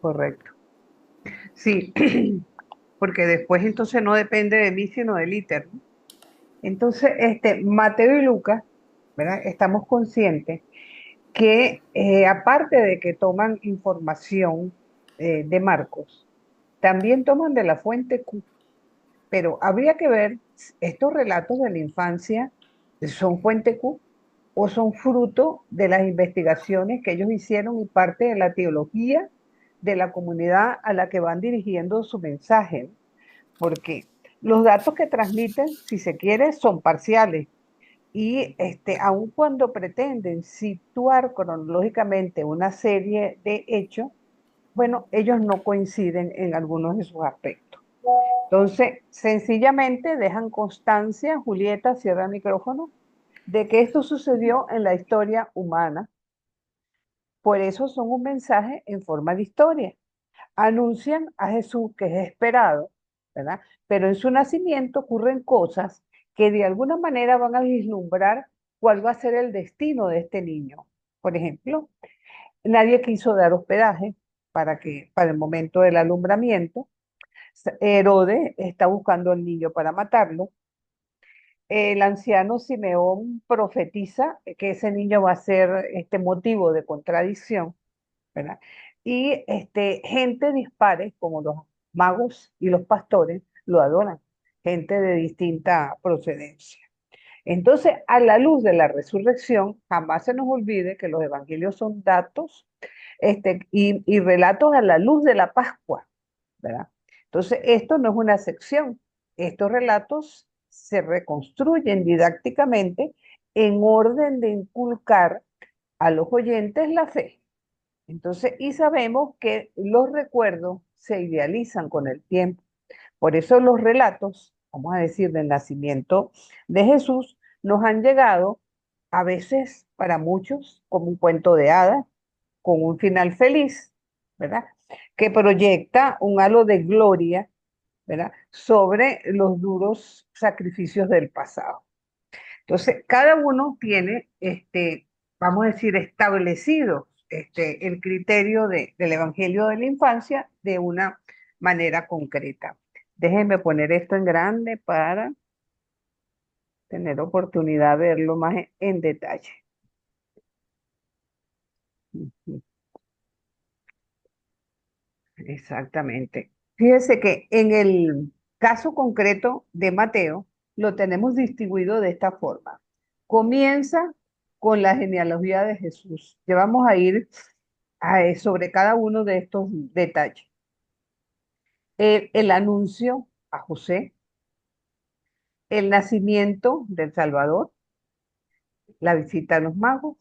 correcto. Sí, porque después entonces no depende de mí, sino del íter, ¿no? Entonces, Mateo y Lucas, ¿verdad? Estamos conscientes que aparte de que toman información de Marcos, también toman de la fuente Q, pero habría que ver estos relatos de la infancia, ¿son fuente Q o son fruto de las investigaciones que ellos hicieron y parte de la teología de la comunidad a la que van dirigiendo su mensaje? Porque los datos que transmiten, si se quiere, son parciales. Y aun cuando pretenden situar cronológicamente una serie de hechos, bueno, ellos no coinciden en algunos de sus aspectos. Entonces, sencillamente dejan constancia, Julieta, cierra el micrófono, de que esto sucedió en la historia humana. Por eso son un mensaje en forma de historia. Anuncian a Jesús que es esperado, ¿verdad? Pero en su nacimiento ocurren cosas que de alguna manera van a vislumbrar cuál va a ser el destino de este niño. Por ejemplo, nadie quiso dar hospedaje para el momento del alumbramiento. Herodes está buscando al niño para matarlo. El anciano Simeón profetiza que ese niño va a ser este motivo de contradicción, ¿verdad? Y gente dispares, como los magos y los pastores, lo adoran, gente de distinta procedencia. Entonces, a la luz de la resurrección, jamás se nos olvide que los evangelios son datos y relatos a la luz de la Pascua, ¿verdad? Entonces, esto no es una sección. Estos relatos se reconstruyen didácticamente en orden de inculcar a los oyentes la fe. Entonces, y sabemos que los recuerdos se idealizan con el tiempo. Por eso los relatos, vamos a decir, del nacimiento de Jesús, nos han llegado a veces para muchos como un cuento de hadas, con un final feliz, ¿verdad? Que proyecta un halo de gloria, ¿verdad? Sobre los duros sacrificios del pasado. Entonces, cada uno tiene, vamos a decir, establecido el criterio del Evangelio de la infancia de una manera concreta. Déjenme poner esto en grande para tener oportunidad de verlo más en detalle. Ujú. Exactamente. Fíjese que en el caso concreto de Mateo, lo tenemos distribuido de esta forma. Comienza con la genealogía de Jesús. Ya vamos a ir sobre cada uno de estos detalles. El anuncio a José, el nacimiento del Salvador, la visita a los magos,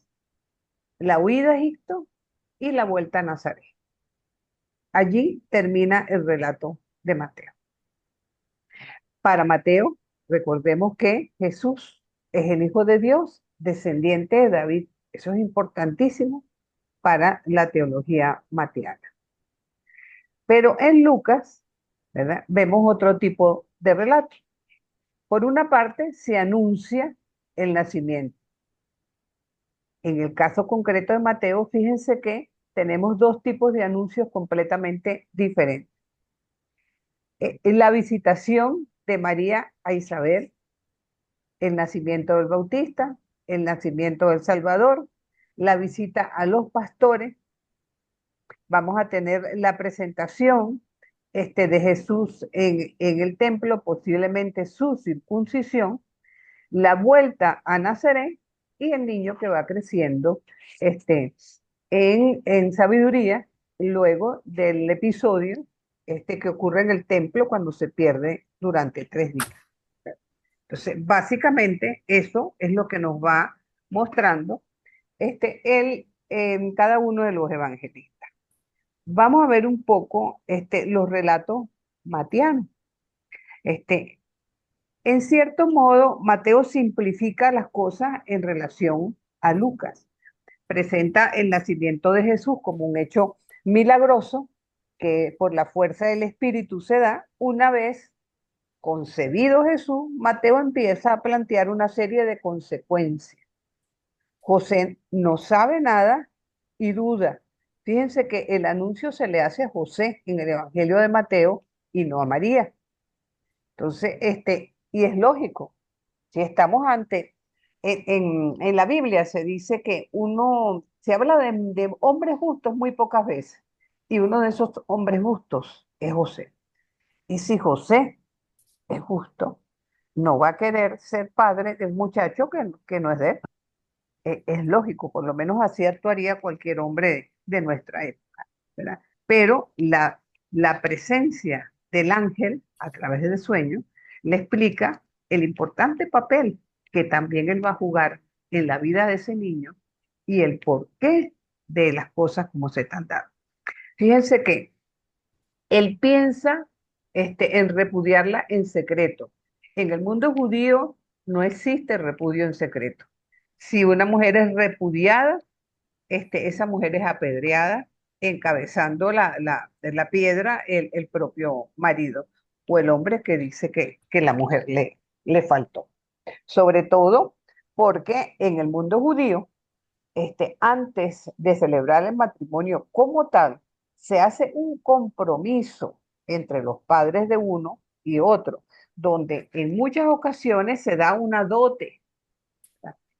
la huida a Egipto y la vuelta a Nazaret. Allí termina el relato de Mateo. Para Mateo, recordemos que Jesús es el Hijo de Dios, descendiente de David. Eso es importantísimo para la teología mateana. Pero en Lucas, ¿verdad? Vemos otro tipo de relato. Por una parte, se anuncia el nacimiento. En el caso concreto de Mateo, fíjense que tenemos dos tipos de anuncios completamente diferentes. La visitación de María a Isabel, el nacimiento del Bautista, el nacimiento del Salvador, la visita a los pastores. Vamos a tener la presentación de Jesús en el templo, posiblemente su circuncisión, la vuelta a Nazaret y el niño que va creciendo en sabiduría luego del episodio que ocurre en el templo cuando se pierde durante 3 días. Entonces, básicamente eso es lo que nos va mostrando en cada uno de los evangelistas. Vamos a ver un poco los relatos mateanos. Este, En cierto modo, Mateo simplifica las cosas en relación a Lucas. Presenta el nacimiento de Jesús como un hecho milagroso que por la fuerza del Espíritu se da. Una vez concebido Jesús, Mateo empieza a plantear una serie de consecuencias. José no sabe nada y duda. Fíjense que el anuncio se le hace a José en el Evangelio de Mateo y no a María. Entonces, y es lógico, si estamos ante, en la Biblia se dice que se habla de hombres justos muy pocas veces, y uno de esos hombres justos es José. Y si José es justo, no va a querer ser padre de un muchacho que no es de él. Es lógico, por lo menos así actuaría cualquier hombre de nuestra época, ¿verdad? Pero la presencia del ángel a través del sueño le explica el importante papel que también él va a jugar en la vida de ese niño y el porqué de las cosas como se están dando. Fíjense que él piensa en repudiarla en secreto. En el mundo judío no existe repudio en secreto. Si una mujer es repudiada, esa mujer es apedreada, encabezando la piedra el propio marido o el hombre que dice que la mujer le faltó. Sobre todo porque en el mundo judío, antes de celebrar el matrimonio como tal, se hace un compromiso entre los padres de uno y otro, donde en muchas ocasiones se da una dote.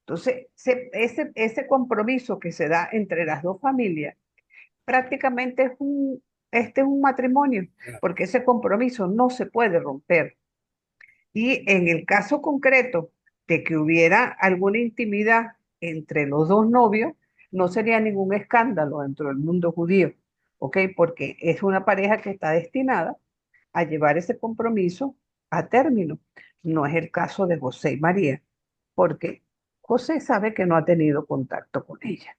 Entonces, ese compromiso que se da entre las dos familias prácticamente este es un matrimonio, porque ese compromiso no se puede romper. Y en el caso concreto de que hubiera alguna intimidad entre los dos novios, no sería ningún escándalo dentro del mundo judío, ¿ok? Porque es una pareja que está destinada a llevar ese compromiso a término. No es el caso de José y María, porque José sabe que no ha tenido contacto con ella,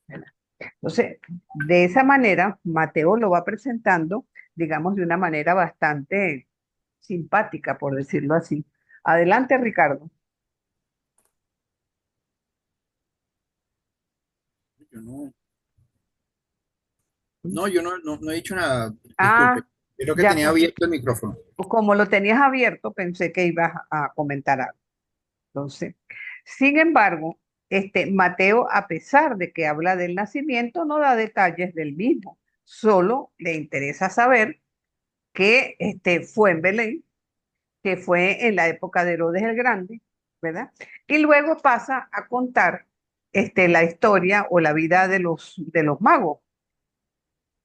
¿verdad? Entonces, de esa manera, Mateo lo va presentando, digamos, de una manera bastante simpática, por decirlo así. Adelante, Ricardo. Yo no, no, yo no he dicho nada. Disculpe. Ah, Creo que ya, tenía abierto el micrófono. como lo tenías abierto, pensé que ibas a comentar algo. Entonces, sin embargo, Mateo, a pesar de que habla del nacimiento, no da detalles del mismo. Solo le interesa saber que fue en Belén, que fue en la época de Herodes el Grande, ¿verdad? Y luego pasa a contar la historia o la vida de los magos.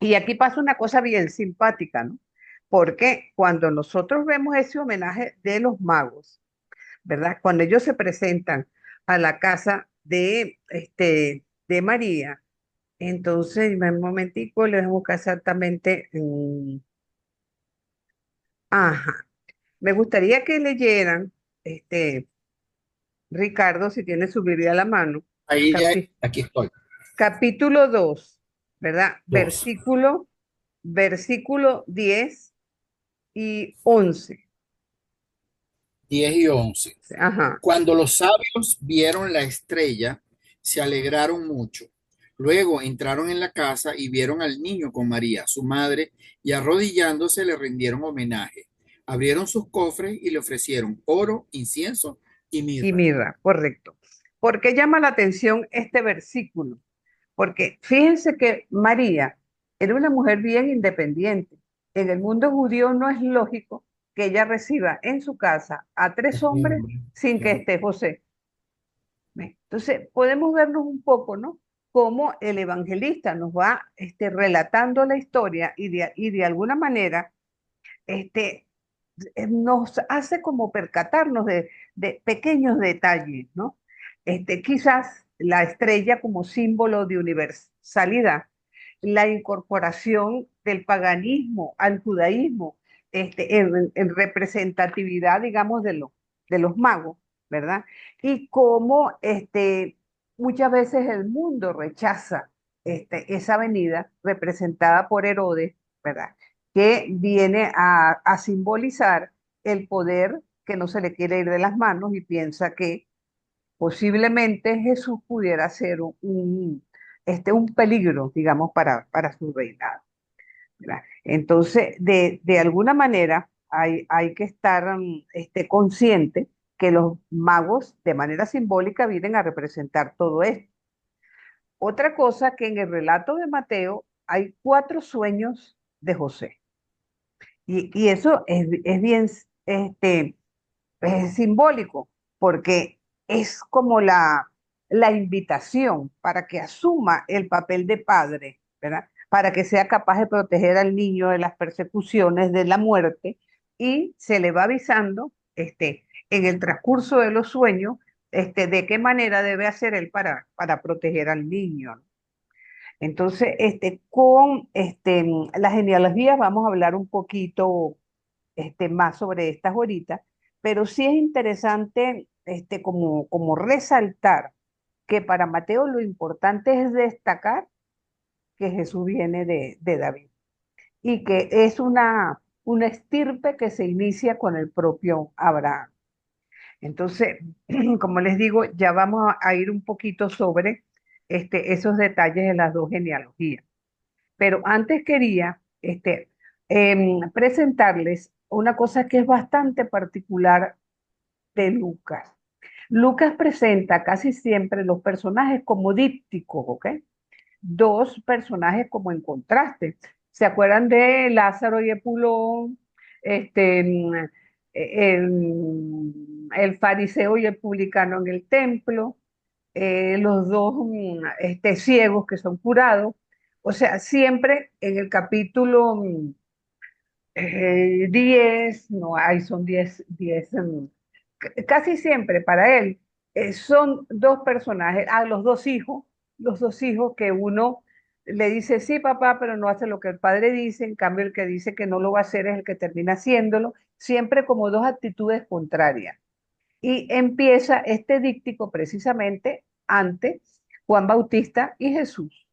Y aquí pasa una cosa bien simpática, ¿no? Porque cuando nosotros vemos ese homenaje de los magos, ¿verdad? Cuando ellos se presentan a la casa de María, entonces, un momentico, les voy a buscar exactamente. Ajá. Me gustaría que leyeran, Ricardo, si tiene su Biblia a la mano, Ahí ya, capi- aquí estoy. capítulo 2, ¿verdad? Dos, Versículo 10 y 11. 10 y 11. Ajá. Cuando los sabios vieron la estrella, se alegraron mucho. Luego entraron en la casa y vieron al niño con María, su madre, y arrodillándose le rindieron homenaje. Abrieron sus cofres y le ofrecieron oro, incienso y Y mirra. mirra, correcto. ¿Por qué llama la atención este versículo? Porque fíjense que María era una mujer bien independiente. En el mundo judío no es lógico que ella reciba en su casa a tres hombres sin que esté José. ¿Ve? Entonces, podemos vernos un poco, ¿no? Cómo el evangelista nos va relatando la historia y de alguna manera este, nos hace como percatarnos de pequeños detalles, ¿no? Quizás la estrella como símbolo de universalidad, la incorporación del paganismo al judaísmo, en representatividad, digamos, de los magos, ¿verdad? Y cómo muchas veces el mundo rechaza esa venida representada por Herodes, ¿verdad? Que viene a simbolizar el poder que no se le quiere ir de las manos y piensa que posiblemente Jesús pudiera ser un peligro, digamos, para su reinado, ¿verdad? Entonces, de alguna manera hay que estar consciente que los magos de manera simbólica vienen a representar todo esto. Otra cosa que en el relato de Mateo hay cuatro sueños de José. Y eso es bien es simbólico, porque es como la invitación para que asuma el papel de padre, ¿verdad? Para que sea capaz de proteger al niño de las persecuciones, de la muerte, y se le va avisando en el transcurso de los sueños de qué manera debe hacer él para proteger al niño, ¿no? Entonces, con las genealogías vamos a hablar un poquito más sobre estas ahorita, pero sí es interesante como resaltar que para Mateo lo importante es destacar que Jesús viene de David y que es una estirpe que se inicia con el propio Abraham. Entonces, como les digo, ya vamos a ir un poquito sobre esos detalles de las dos genealogías. Pero antes quería presentarles una cosa que es bastante particular de Lucas. Lucas presenta casi siempre los personajes como dípticos, ¿ok? Dos personajes como en contraste. ¿Se acuerdan de Lázaro y Epulón? El fariseo y el publicano en el templo, los dos ciegos que son curados. O sea, siempre en el capítulo 10, no, ahí son 10, casi siempre para él, son dos personajes, los dos hijos que uno le dice, sí, papá, pero no hace lo que el padre dice, en cambio el que dice que no lo va a hacer es el que termina haciéndolo, siempre como dos actitudes contrarias. Y empieza este díptico precisamente ante Juan Bautista y Jesús,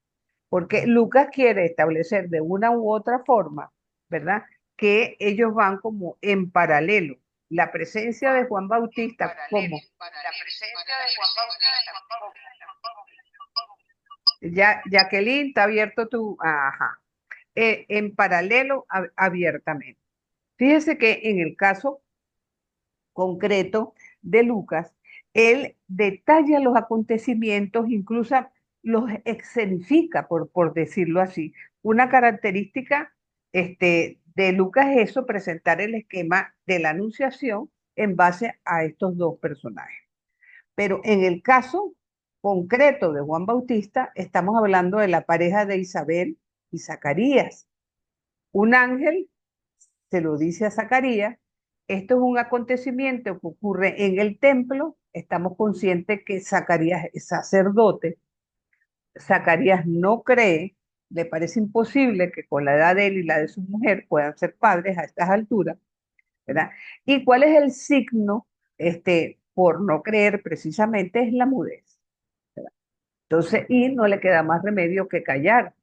porque Lucas quiere establecer de una u otra forma, ¿verdad? Que ellos van como en paralelo. La presencia de Juan Bautista como la presencia de Juan Bautista. Ya, Jacqueline, está abierto tu, ajá, en paralelo abiertamente. Fíjese que en el caso concreto de Lucas, él detalla los acontecimientos, incluso los escenifica, por decirlo así. Una característica de Lucas es eso, presentar el esquema de la anunciación en base a estos dos personajes. Pero en el caso concreto de Juan Bautista, estamos hablando de la pareja de Isabel y Zacarías. Un ángel se lo dice a Zacarías, esto es un acontecimiento que ocurre en el templo, estamos conscientes que Zacarías es sacerdote, Zacarías no cree, le parece imposible que con la edad de él y la de su mujer puedan ser padres a estas alturas, ¿verdad? ¿Y cuál es el signo por no creer precisamente? Es la mudez, ¿verdad? Entonces, y no le queda más remedio que callar.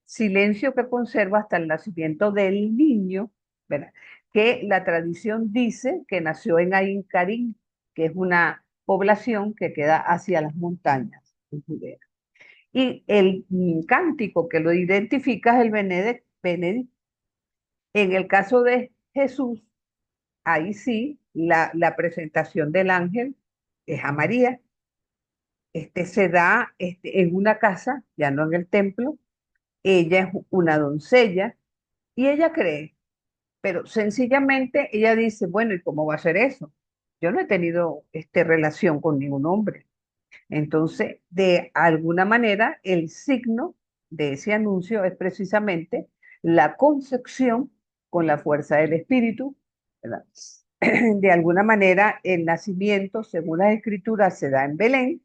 Silencio que conserva hasta el nacimiento del niño, ¿verdad? Que la tradición dice que nació en Ain Karim, que es una población que queda hacia las montañas en Judea. Y el cántico que lo identifica es el Benedict. En el caso de Jesús, ahí sí, la presentación del ángel es a María. Se da en una casa, ya no en el templo. Ella es una doncella y ella cree, pero sencillamente ella dice, bueno, ¿y cómo va a ser eso? Yo no he tenido relación con ningún hombre. Entonces, de alguna manera, el signo de ese anuncio es precisamente la concepción con la fuerza del espíritu, ¿verdad? De alguna manera, el nacimiento, según las escrituras, se da en Belén,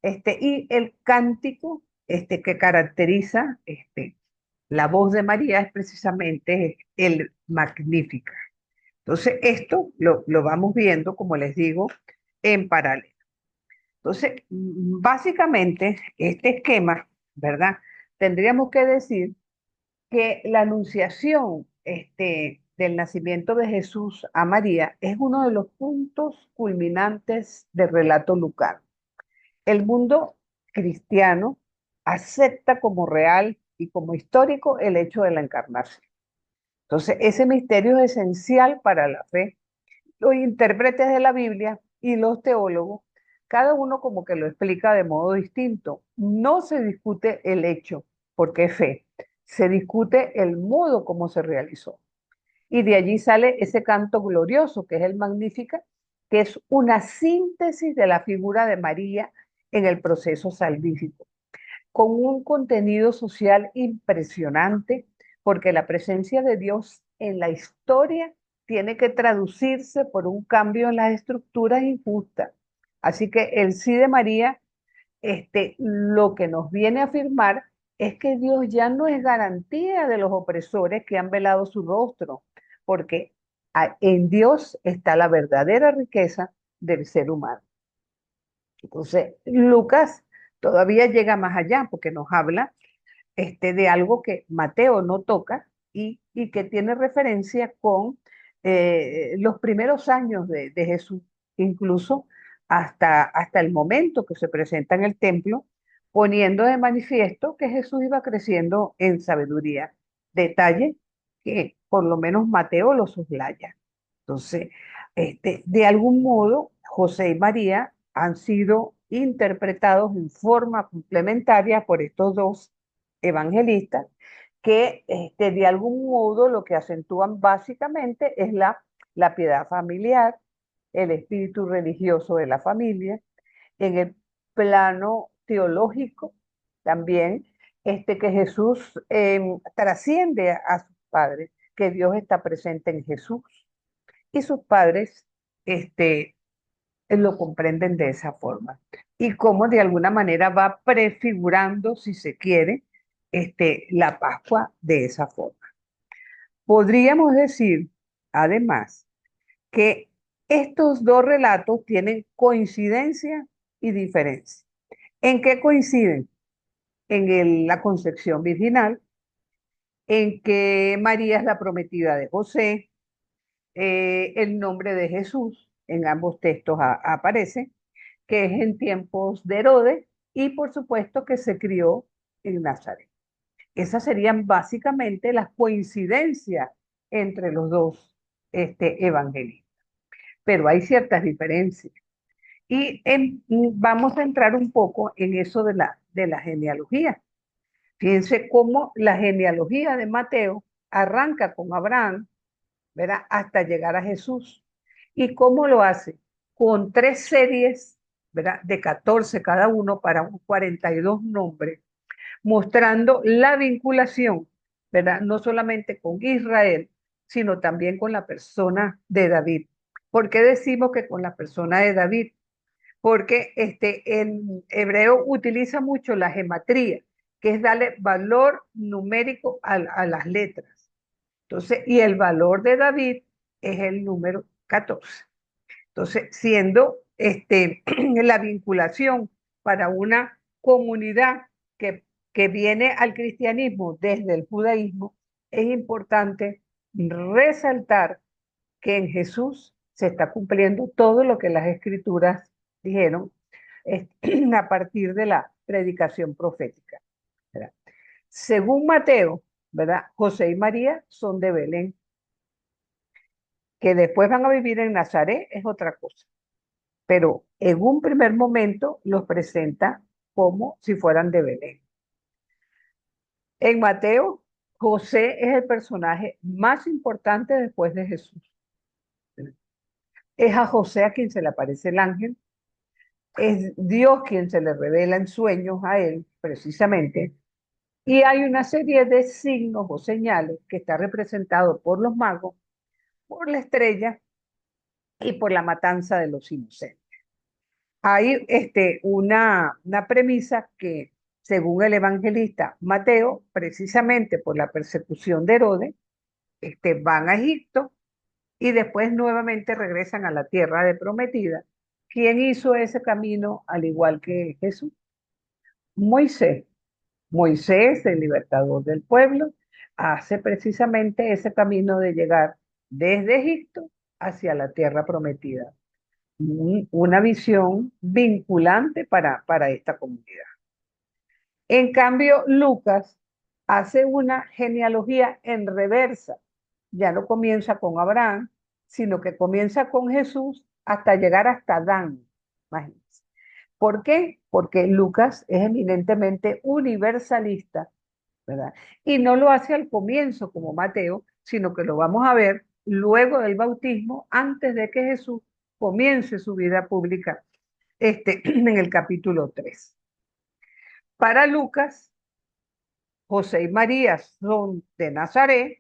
y el cántico que caracteriza la voz de María es precisamente el Magnífica. Entonces, esto lo vamos viendo, como les digo, en paralelo. Entonces, básicamente, este esquema, ¿verdad? Tendríamos que decir que la anunciación del nacimiento de Jesús a María es uno de los puntos culminantes del relato lucano. El mundo cristiano acepta como real y como histórico el hecho de la encarnación. Entonces, ese misterio es esencial para la fe. Los intérpretes de la Biblia y los teólogos cada uno como que lo explica de modo distinto. No se discute el hecho, porque es fe, se discute el modo como se realizó. Y de allí sale ese canto glorioso, que es el Magníficat, que es una síntesis de la figura de María en el proceso salvífico, con un contenido social impresionante, porque la presencia de Dios en la historia tiene que traducirse por un cambio en las estructuras injustas. Así que el sí de María, lo que nos viene a afirmar es que Dios ya no es garantía de los opresores que han velado su rostro, porque en Dios está la verdadera riqueza del ser humano. Entonces, Lucas todavía llega más allá porque nos habla de algo que Mateo no toca y que tiene referencia con los primeros años de Jesús, incluso hasta el momento que se presenta en el templo, poniendo de manifiesto que Jesús iba creciendo en sabiduría. Detalle que por lo menos Mateo lo soslaya. Entonces, de algún modo, José y María han sido interpretados en forma complementaria por estos dos evangelistas que de algún modo lo que acentúan básicamente es la piedad familiar, el espíritu religioso de la familia, en el plano teológico también, que Jesús trasciende a sus padres, que Dios está presente en Jesús y sus padres lo comprenden de esa forma. Y cómo de alguna manera va prefigurando, si se quiere, la Pascua de esa forma. Podríamos decir, además, que estos dos relatos tienen coincidencia y diferencia. ¿En qué coinciden? En la concepción virginal, en que María es la prometida de José, el nombre de Jesús en ambos textos aparece, que es en tiempos de Herodes y por supuesto que se crió en Nazaret. Esas serían básicamente las coincidencias entre los dos evangelistas. Pero hay ciertas diferencias. Y vamos a entrar un poco en eso de la genealogía. Fíjense cómo la genealogía de Mateo arranca con Abraham, ¿verdad? Hasta llegar a Jesús. ¿Y cómo lo hace? Con tres series, ¿verdad? De 14 cada uno para un 42 nombres, mostrando la vinculación, ¿verdad? No solamente con Israel, sino también con la persona de David. ¿Por qué decimos que con la persona de David? Porque en hebreo utiliza mucho la gematría, que es darle valor numérico a las letras. Entonces, y el valor de David es el número 14. Entonces, siendo la vinculación para una comunidad que viene al cristianismo desde el judaísmo, es importante resaltar que en Jesús se está cumpliendo todo lo que las escrituras dijeron a partir de la predicación profética, ¿verdad? Según Mateo, ¿verdad? José y María son de Belén, que después van a vivir en Nazaret es otra cosa, pero en un primer momento los presenta como si fueran de Belén. En Mateo, José es el personaje más importante después de Jesús. Es a José a quien se le aparece el ángel, es Dios quien se le revela en sueños a él, precisamente, y hay una serie de signos o señales que está representado por los magos, por la estrella y por la matanza de los inocentes. Hay una premisa que, según el evangelista Mateo, precisamente por la persecución de Herodes, van a Egipto y después nuevamente regresan a la tierra de prometida. ¿Quién hizo ese camino al igual que Jesús? Moisés. Moisés, el libertador del pueblo, hace precisamente ese camino de llegar desde Egipto hacia la tierra prometida. Una visión vinculante para esta comunidad. En cambio, Lucas hace una genealogía en reversa. Ya no comienza con Abraham, sino que comienza con Jesús hasta llegar hasta Adán. Imagínense. ¿Por qué? Porque Lucas es eminentemente universalista, ¿verdad? Y no lo hace al comienzo como Mateo, sino que lo vamos a ver luego del bautismo, antes de que Jesús comience su vida pública, en el capítulo 3. Para Lucas, José y María son de Nazaret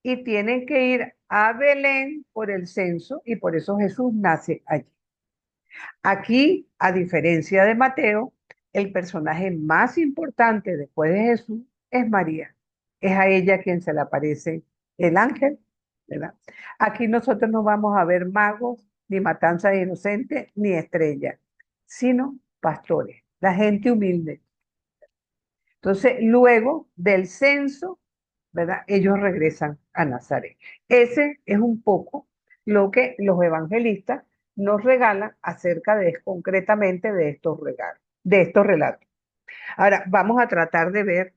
y tienen que ir a Belén por el censo y por eso Jesús nace allí. Aquí, a diferencia de Mateo, el personaje más importante después de Jesús es María. Es a ella quien se le aparece el ángel, ¿verdad? Aquí nosotros no vamos a ver magos, ni matanza de inocentes, ni estrellas, sino pastores, la gente humilde. Entonces, luego del censo, ¿verdad? Ellos regresan a Nazaret. Ese es un poco lo que los evangelistas nos regalan acerca de concretamente de estos regalos, de estos relatos. Ahora, vamos a tratar de ver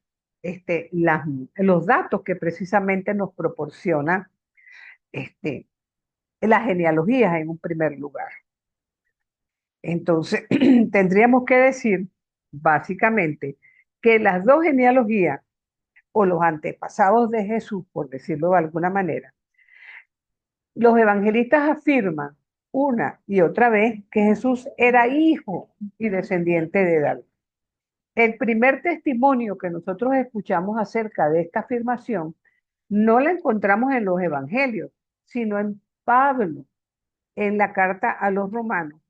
los datos que precisamente nos proporciona este, las genealogías en un primer lugar. Entonces, tendríamos que decir, básicamente, que las dos genealogías o los antepasados de Jesús, por decirlo de alguna manera, los evangelistas afirman una y otra vez que Jesús era hijo y descendiente de David. El primer testimonio que nosotros escuchamos acerca de esta afirmación no la encontramos en los evangelios, sino en Pablo, en la carta a los romanos,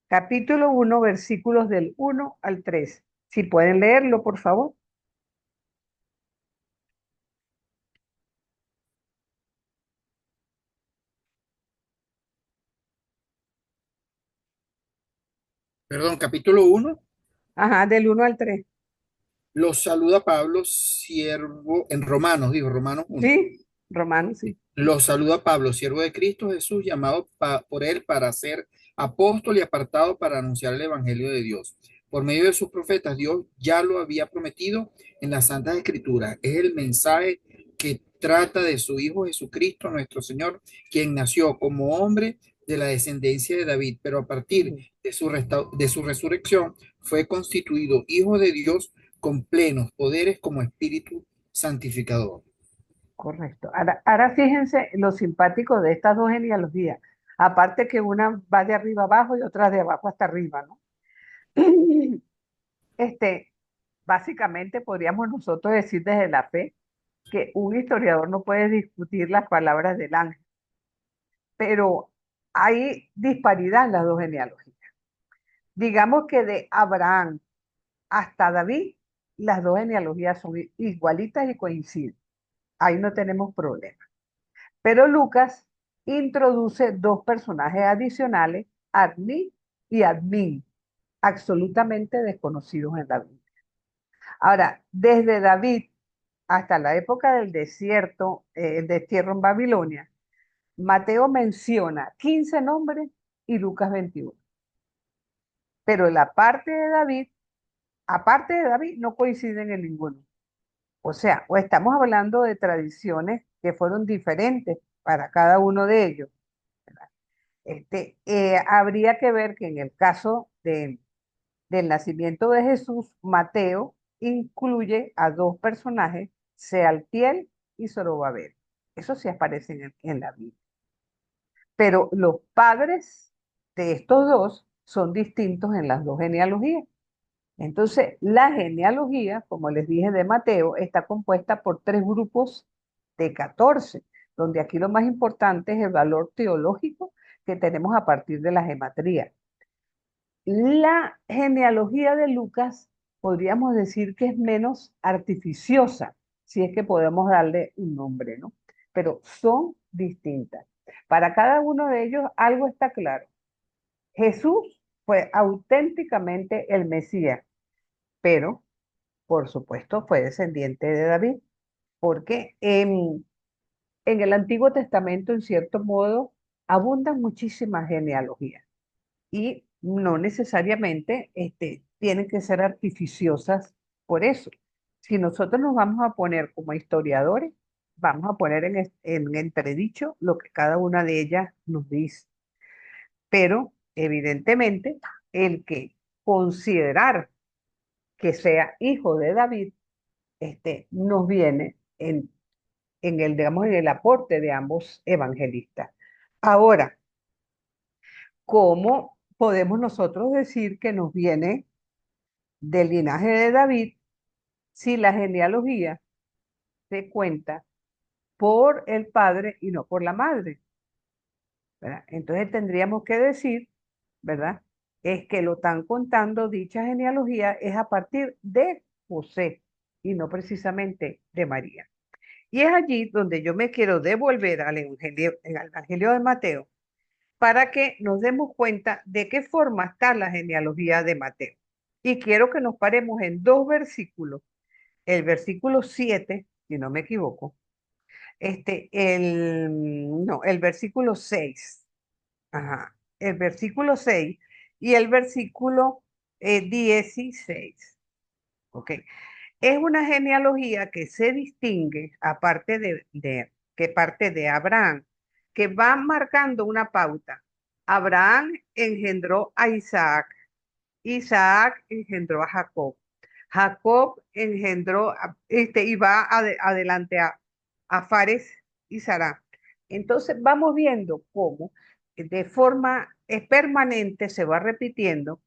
capítulo 1, versículos del 1 al 3. Si pueden leerlo, por favor. Perdón, capítulo 1. Ajá, del 1 al 3. Los saluda Pablo, siervo, en Romanos, digo, Romanos 1. ¿Sí? Romanos, sí. Los saluda Pablo, siervo de Cristo Jesús, llamado por él para ser apóstol y apartado para anunciar el Evangelio de Dios. Por medio de sus profetas, Dios ya lo había prometido en las Santas Escrituras. Es el mensaje que trata de su Hijo Jesucristo, nuestro Señor, quien nació como hombre de la descendencia de David, pero a partir Ujú. de su resurrección fue constituido Hijo de Dios con plenos poderes como Espíritu santificador. Correcto. Ahora fíjense lo simpático de estas dos genealogías. Aparte que una va de arriba abajo y otra de abajo hasta arriba, ¿no? Este, básicamente podríamos nosotros decir desde la fe que un historiador no puede discutir las palabras del ángel, pero hay disparidad en las dos genealogías. Digamos que de Abraham hasta David, las dos genealogías son igualitas y coinciden. Ahí no tenemos problema. Pero Lucas introduce dos personajes adicionales, Adni y Admin, absolutamente desconocidos en la Biblia. Ahora, desde David hasta la época del desierto, el destierro en Babilonia, Mateo menciona 15 nombres y Lucas 21. Pero la parte de David, aparte de David, no coinciden en ninguno. O sea, o estamos hablando de tradiciones que fueron diferentes para cada uno de ellos. Habría que ver que en el caso del nacimiento de Jesús, Mateo incluye a dos personajes, Sealtiel y Zorobabel. Eso sí aparece en la Biblia. Pero los padres de estos dos son distintos en las dos genealogías. Entonces, la genealogía, como les dije de Mateo, está compuesta por tres grupos de 14, donde aquí lo más importante es el valor teológico que tenemos a partir de la gematría. La genealogía de Lucas podríamos decir que es menos artificiosa, si es que podemos darle un nombre, ¿no? Pero son distintas. Para cada uno de ellos algo está claro. Jesús fue auténticamente el Mesías, pero por supuesto fue descendiente de David, porque en el Antiguo Testamento, en cierto modo, abundan muchísimas genealogías y no necesariamente tienen que ser artificiosas por eso. Si nosotros nos vamos a poner como historiadores, vamos a poner en entredicho lo que cada una de ellas nos dice. Pero evidentemente, el que considerar que sea hijo de David, nos viene en el, digamos, en el aporte de ambos evangelistas. Ahora, ¿cómo podemos nosotros decir que nos viene del linaje de David si la genealogía se cuenta por el padre y no por la madre? ¿Verdad? Entonces tendríamos que decir, ¿verdad? Es que lo están contando, dicha genealogía es a partir de José y no precisamente de María. Y es allí donde yo me quiero devolver al Evangelio de Mateo para que nos demos cuenta de qué forma está la genealogía de Mateo. Y quiero que nos paremos en dos versículos. El versículo 7, si no me equivoco, no, el versículo 6. Ajá, el versículo 6 y el versículo 16. ¿Ok? Es una genealogía que se distingue, aparte que parte de Abraham, que va marcando una pauta. Abraham engendró a Isaac, Isaac engendró a Jacob, Jacob engendró, y va adelante a Fares y Sará. Entonces vamos viendo cómo de forma permanente se va repitiendo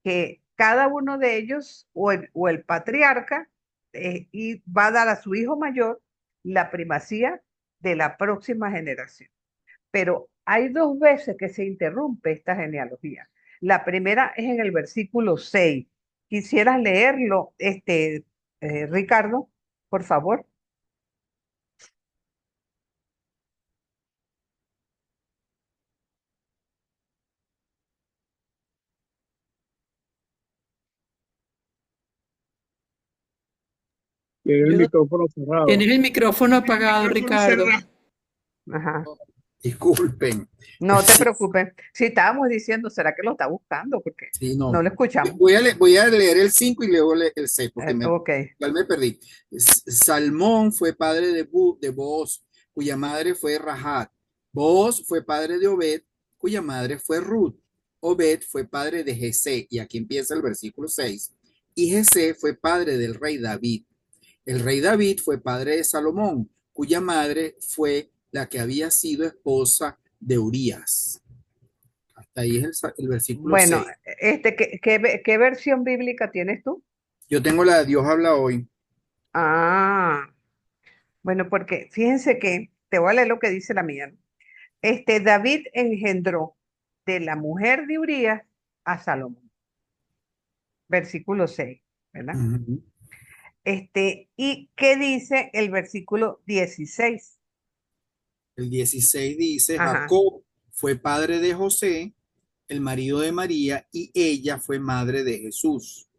que cada uno de ellos o el patriarca y va a dar a su hijo mayor la primacía de la próxima generación. Pero hay dos veces que se interrumpe esta genealogía. La primera es en el versículo 6. ¿Quisieras leerlo, Ricardo, por favor? Tiene el Yo no- micrófono cerrado. Tienes el micrófono El apagado, micrófono Ricardo. cerrado. Ajá. Disculpen. No te Sí, preocupes. Si estábamos diciendo, ¿será que lo está buscando? Porque sí, no no. lo escuchamos. Voy a leer el 5 y luego el 6 porque Ok. igual me perdí. Salmón fue padre de Booz, cuya madre fue Rahat. Booz fue padre de Obed, cuya madre fue Ruth. Obed fue padre de Jesé, y aquí empieza el versículo 6. Y Jesé fue padre del rey David. El rey David fue padre de Salomón, cuya madre fue la que había sido esposa de Urías. Hasta ahí es el versículo Bueno, 6. ¿qué versión bíblica tienes tú? Yo tengo la de Dios habla hoy. Ah, bueno, porque fíjense que te voy a leer lo que dice la mía, ¿no? David engendró de la mujer de Urías a Salomón, versículo 6, ¿verdad? Ujú. ¿Y qué dice el versículo 16? El 16 dice, Ajá, Jacob fue padre de José, el marido de María, y ella fue madre de Jesús,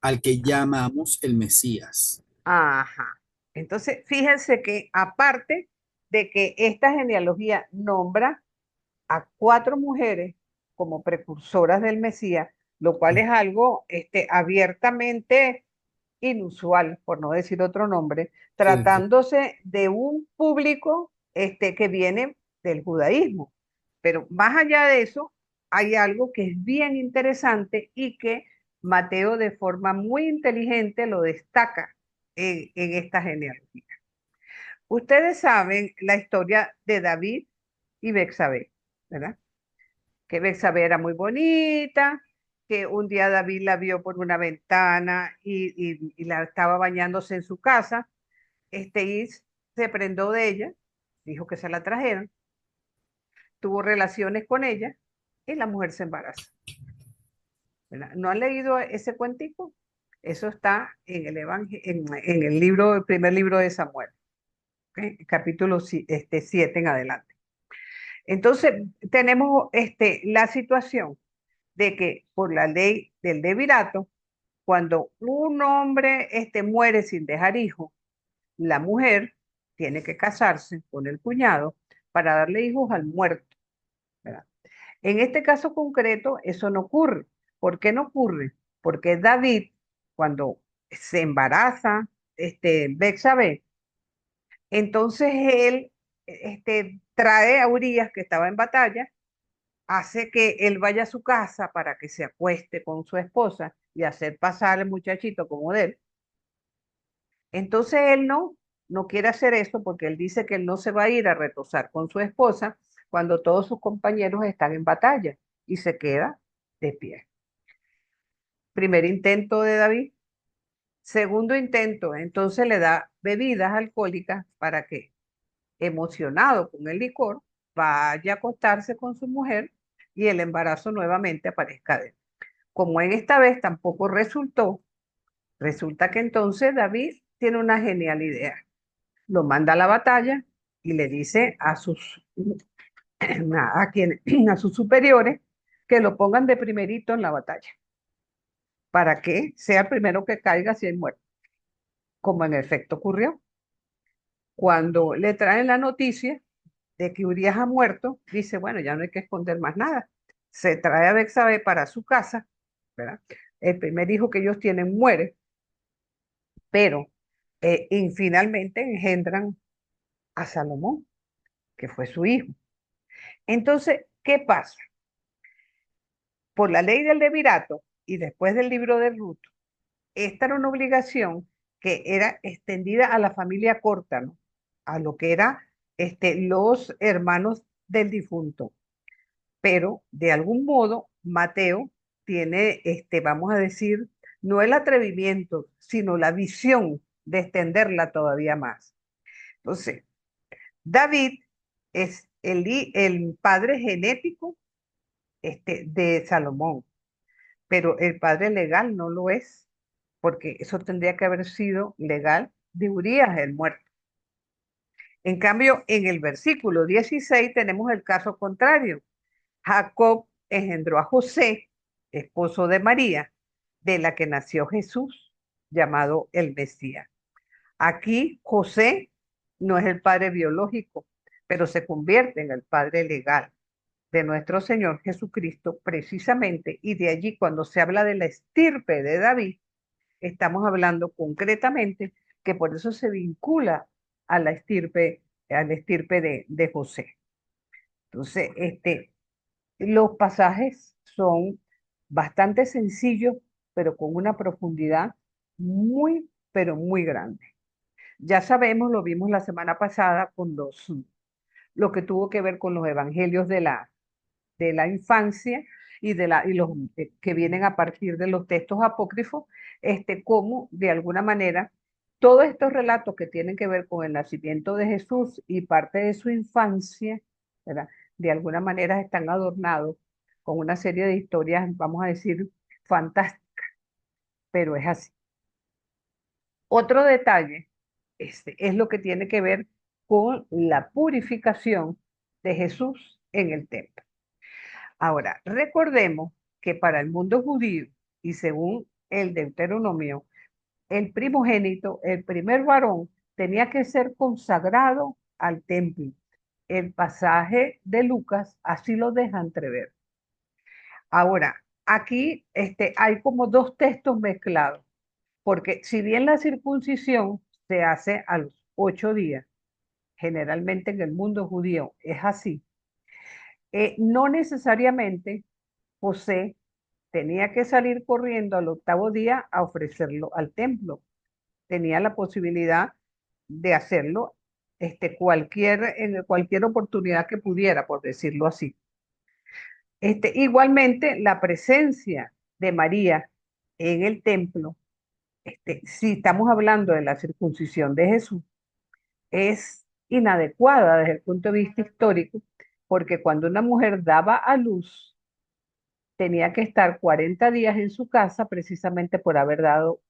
al que llamamos el Mesías. ajá. Entonces, fíjense que aparte de que esta genealogía nombra a cuatro mujeres como precursoras del Mesías, lo cual es algo abiertamente inusual, por no decir otro nombre, Cierto. tratándose de un público que viene del judaísmo. Pero más allá de eso, hay algo que es bien interesante y que Mateo de forma muy inteligente lo destaca en esta genealogía. Ustedes saben la historia de David y Betsabé, ¿verdad? Que Betsabé era muy bonita, que un día David la vio por una ventana y la estaba bañándose en su casa, y se prendó de ella, dijo que se la trajeran, tuvo relaciones con ella y la mujer se embaraza, ¿verdad? ¿No han leído ese cuentico? Eso está en el libro, el primer libro de Samuel, ¿ok? Capítulo 7 en adelante. Entonces, tenemos la situación de que por la ley del levirato, cuando un hombre muere sin dejar hijo, la mujer tiene que casarse con el cuñado para darle hijos al muerto, ¿verdad? En este caso concreto, eso no ocurre. ¿Por qué no ocurre? Porque David, cuando se embaraza, Betsabé, entonces él trae a Urías, que estaba en batalla, hace que él vaya a su casa para que se acueste con su esposa y hacer pasar al muchachito como de él. Entonces él no quiere hacer eso porque él dice que él no se va a ir a retosar con su esposa cuando todos sus compañeros están en batalla y se queda de pie. Primer intento de David. Segundo intento, entonces le da bebidas alcohólicas para que, emocionado con el licor, vaya a acostarse con su mujer y el embarazo nuevamente aparezca de él. Como en esta vez tampoco resultó, resulta que entonces David tiene una genial idea. Lo manda a la batalla y le dice a sus superiores que lo pongan de primerito en la batalla, para que sea el primero que caiga si hay muerto, como en efecto ocurrió. Cuando le traen la noticia de que Urías ha muerto, dice, bueno, ya no hay que esconder más nada. Se trae a Bexabe para su casa, ¿verdad? El primer hijo que ellos tienen muere, pero y finalmente engendran a Salomón, que fue su hijo. Entonces, ¿qué pasa? Por la ley del levirato y después del libro de Ruth, esta era una obligación que era extendida a la familia corta, ¿no? A lo que era los hermanos del difunto. Pero de algún modo, Mateo tiene, vamos a decir, no el atrevimiento, sino la visión de extenderla todavía más. Entonces, David es el padre genético de Salomón, pero el padre legal no lo es, porque eso tendría que haber sido legal de Urías, el muerto. En cambio, en el versículo 16 tenemos el caso contrario. Jacob engendró a José, esposo de María, de la que nació Jesús, llamado el Mesías. Aquí José no es el padre biológico, pero se convierte en el padre legal de nuestro Señor Jesucristo precisamente, y de allí cuando se habla de la estirpe de David, estamos hablando concretamente que por eso se vincula a la estirpe de José. Entonces, los pasajes son bastante sencillos, pero con una profundidad muy, pero muy grande. Ya sabemos, lo vimos la semana pasada con lo que tuvo que ver con los evangelios de la infancia y los que vienen a partir de los textos apócrifos, cómo de alguna manera todos estos relatos que tienen que ver con el nacimiento de Jesús y parte de su infancia, ¿verdad? De alguna manera están adornados con una serie de historias, vamos a decir, fantásticas, pero es así. Otro detalle es lo que tiene que ver con la purificación de Jesús en el templo. Ahora, recordemos que para el mundo judío y según el Deuteronomio, el primogénito, el primer varón, tenía que ser consagrado al templo. El pasaje de Lucas así lo deja entrever. Ahora, aquí hay como dos textos mezclados, porque si bien la circuncisión se hace a los 8 días, generalmente en el mundo judío es así, no necesariamente José tenía que salir corriendo al octavo día a ofrecerlo al templo. Tenía la posibilidad de hacerlo en cualquier oportunidad que pudiera, por decirlo así. Igualmente, la presencia de María en el templo, si estamos hablando de la circuncisión de Jesús, es inadecuada desde el punto de vista histórico, porque cuando una mujer daba a luz, tenía que estar 40 días en su casa precisamente por haber dado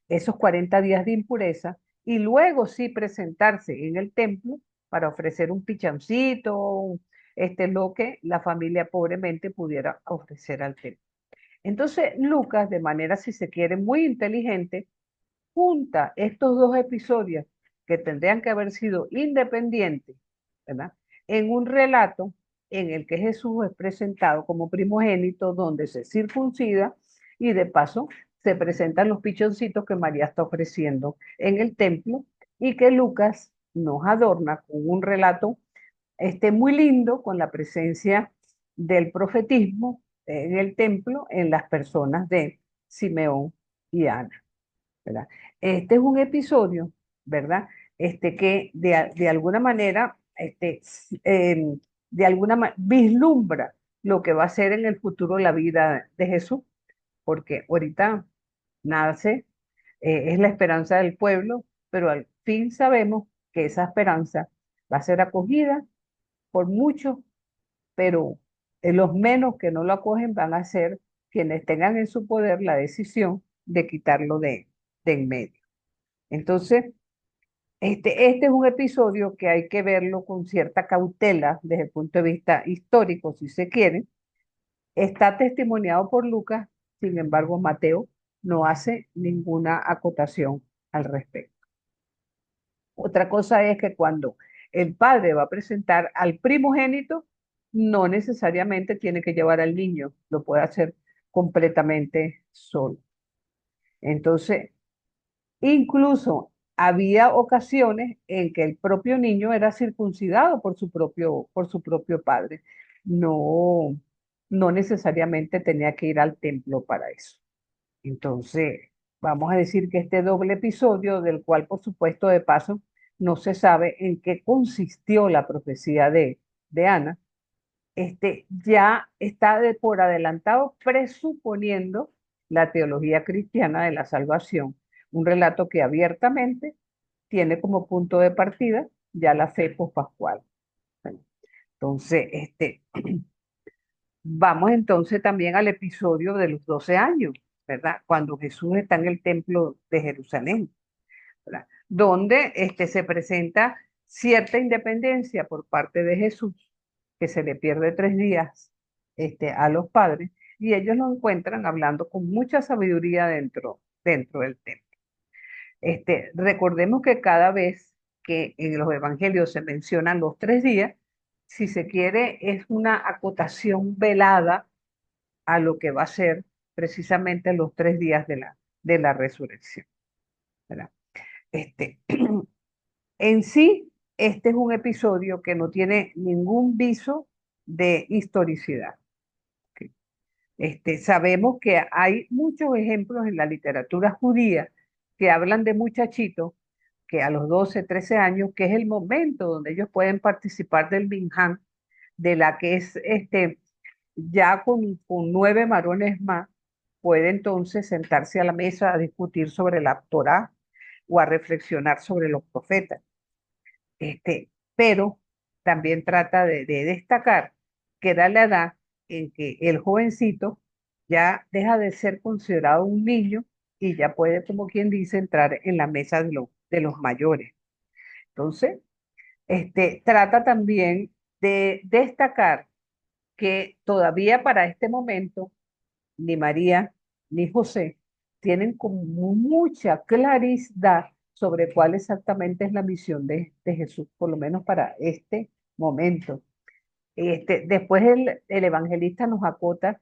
esos 40 días de impureza y luego sí presentarse en el templo para ofrecer un pichancito, lo que la familia pobremente pudiera ofrecer al templo. Entonces Lucas, de manera, si se quiere, muy inteligente, junta estos dos episodios que tendrían que haber sido independientes, ¿verdad? En un relato en el que Jesús es presentado como primogénito, donde se circuncida y de paso se presentan los pichoncitos que María está ofreciendo en el templo y que Lucas nos adorna con un relato muy lindo con la presencia del profetismo en el templo en las personas de Simeón y Ana, ¿verdad? Este es un episodio, ¿verdad? Que de alguna manera, vislumbra lo que va a ser en el futuro la vida de Jesús, porque ahorita nace, es la esperanza del pueblo, pero al fin sabemos que esa esperanza va a ser acogida por muchos, pero los menos que no lo acogen van a ser quienes tengan en su poder la decisión de quitarlo de en medio. Entonces, este es un episodio que hay que verlo con cierta cautela desde el punto de vista histórico, si se quiere. Está testimoniado por Lucas, sin embargo, Mateo no hace ninguna acotación al respecto. Otra cosa es que cuando el padre va a presentar al primogénito, no necesariamente tiene que llevar al niño, lo puede hacer completamente solo. Entonces, incluso había ocasiones en que el propio niño era circuncidado por su propio padre. No, no necesariamente tenía que ir al templo para eso. Entonces, vamos a decir que este doble episodio, del cual por supuesto de paso no se sabe en qué consistió la profecía de Ana, ya está por adelantado presuponiendo la teología cristiana de la salvación, un relato que abiertamente tiene como punto de partida ya la fe pospascual. Bueno, entonces, vamos entonces también al episodio de los 12 años, ¿verdad? Cuando Jesús está en el templo de Jerusalén, ¿verdad? Donde se presenta cierta independencia por parte de Jesús, que se le pierde 3 días a los padres, y ellos lo encuentran hablando con mucha sabiduría dentro del templo. Recordemos que cada vez que en los evangelios se mencionan los 3 días, si se quiere, es una acotación velada a lo que va a ser precisamente los 3 días de la resurrección, ¿verdad? Este, en sí, este es un episodio que no tiene ningún viso de historicidad. ¿Ok? Sabemos que hay muchos ejemplos en la literatura judía que hablan de muchachitos que a los 12, 13 años, que es el momento donde ellos pueden participar del Minjan, de la que es ya con 9 varones más, puede entonces sentarse a la mesa a discutir sobre la Torá o a reflexionar sobre los profetas. Pero también trata de destacar que da la edad en que el jovencito ya deja de ser considerado un niño y ya puede, como quien dice, entrar en la mesa de los mayores. Entonces, trata también de destacar que todavía para este momento ni María ni José tienen como mucha claridad sobre cuál exactamente es la misión de Jesús, por lo menos para este momento. Después el evangelista nos acota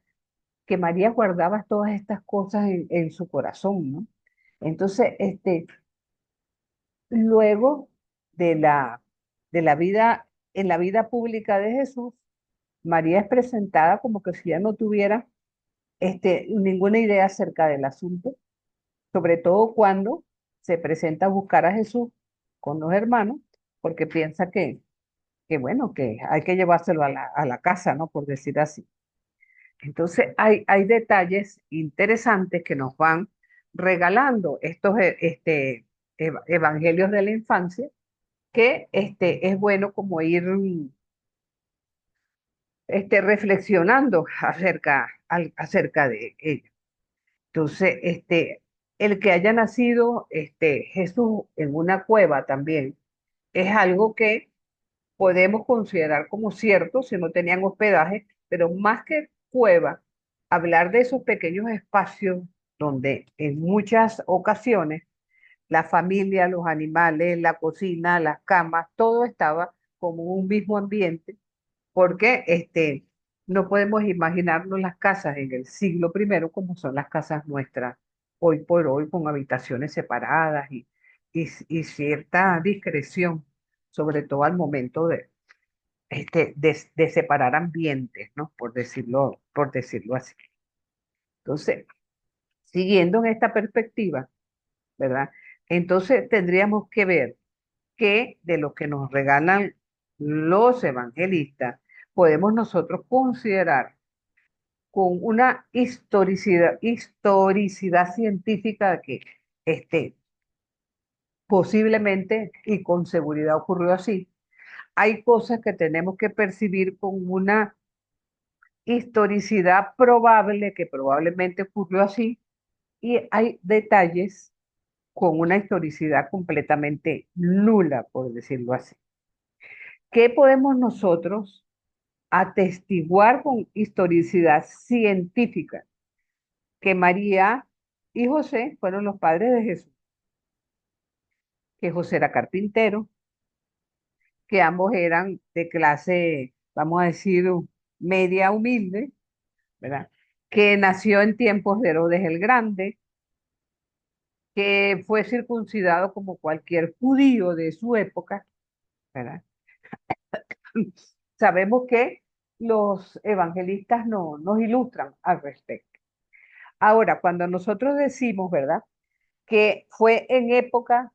que María guardaba todas estas cosas en su corazón, ¿no? Entonces, luego de la vida, en la vida pública de Jesús, María es presentada como que si ya no tuviera ninguna idea acerca del asunto, sobre todo cuando se presenta a buscar a Jesús con los hermanos, porque piensa que bueno, que hay que llevárselo a la casa, ¿no? Por decir así. Entonces, hay detalles interesantes que nos van regalando estos evangelios de la infancia, que es bueno como ir reflexionando acerca de ello. Entonces, el que haya nacido Jesús en una cueva también es algo que podemos considerar como cierto si no tenían hospedaje, pero más que cueva, hablar de esos pequeños espacios donde en muchas ocasiones la familia, los animales, la cocina, las camas, todo estaba como un mismo ambiente, porque no podemos imaginarnos las casas en el siglo primero como son las casas nuestras hoy por hoy, con habitaciones separadas y cierta discreción, sobre todo al momento de separar ambientes, ¿no? Por decirlo así. Entonces, siguiendo en esta perspectiva, ¿verdad? Entonces tendríamos que ver que de lo que nos regalan los evangelistas, podemos nosotros considerar con una historicidad científica que posiblemente y con seguridad ocurrió así. Hay cosas que tenemos que percibir con una historicidad probable, que probablemente ocurrió así, y hay detalles con una historicidad completamente nula, por decirlo así. ¿Qué podemos nosotros atestiguar con historicidad científica? Que María y José fueron los padres de Jesús, que José era carpintero, que ambos eran de clase, vamos a decir, media humilde, ¿verdad? Que nació en tiempos de Herodes el Grande, que fue circuncidado como cualquier judío de su época, ¿verdad? Sabemos que los evangelistas no, nos ilustran al respecto. Ahora, cuando nosotros decimos, ¿verdad? Que fue en época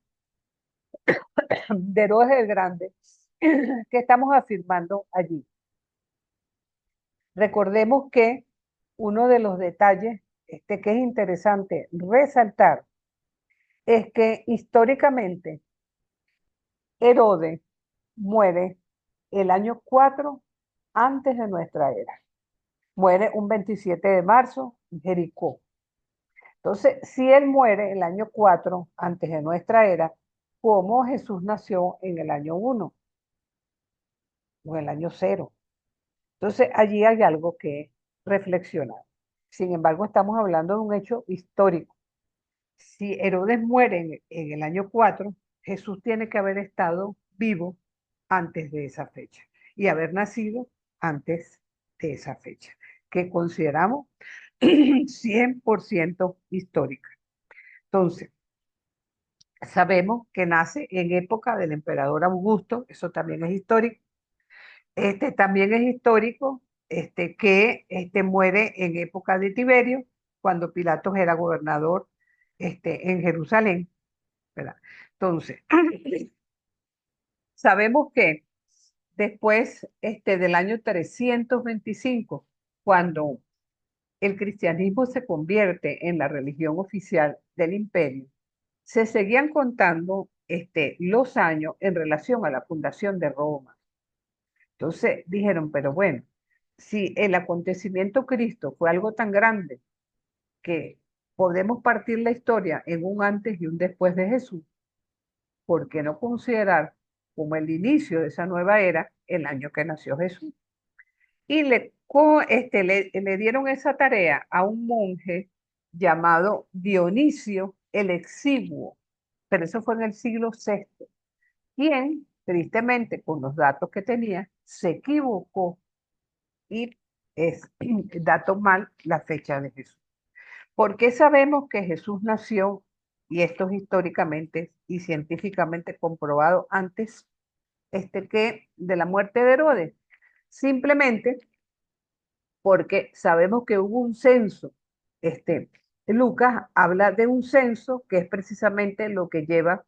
de Herodes el Grande, que estamos afirmando allí. Recordemos que uno de los detalles que es interesante resaltar es que históricamente Herodes muere el año 4 antes de nuestra era. Muere un 27 de marzo en Jericó. Entonces, si él muere el año 4 antes de nuestra era, ¿cómo Jesús nació en el año 1 o en el año 0? Entonces, allí hay algo que reflexionar. Sin embargo, estamos hablando de un hecho histórico. Si Herodes muere en el año 4, Jesús tiene que haber estado vivo antes de esa fecha y haber nacido antes de esa fecha, que consideramos 100% histórica. Entonces, sabemos que nace en época del emperador Augusto, eso también es histórico. También es histórico que muere en época de Tiberio, cuando Pilatos era gobernador en Jerusalén, ¿verdad? Entonces, sabemos que después del año 325, cuando el cristianismo se convierte en la religión oficial del imperio, se seguían contando los años en relación a la fundación de Roma. Entonces dijeron, pero bueno, si el acontecimiento Cristo fue algo tan grande que podemos partir la historia en un antes y un después de Jesús, ¿por qué no considerar como el inicio de esa nueva era el año que nació Jesús? Y le dieron esa tarea a un monje llamado Dionisio el Exiguo, pero eso fue en el siglo sexto, quien, tristemente, con los datos que tenía, se equivocó y dató mal la fecha de Jesús. ¿Por qué sabemos que Jesús nació, y esto es históricamente y científicamente comprobado antes que de la muerte de Herodes? Simplemente porque sabemos que hubo un censo. Lucas habla de un censo que es precisamente lo que lleva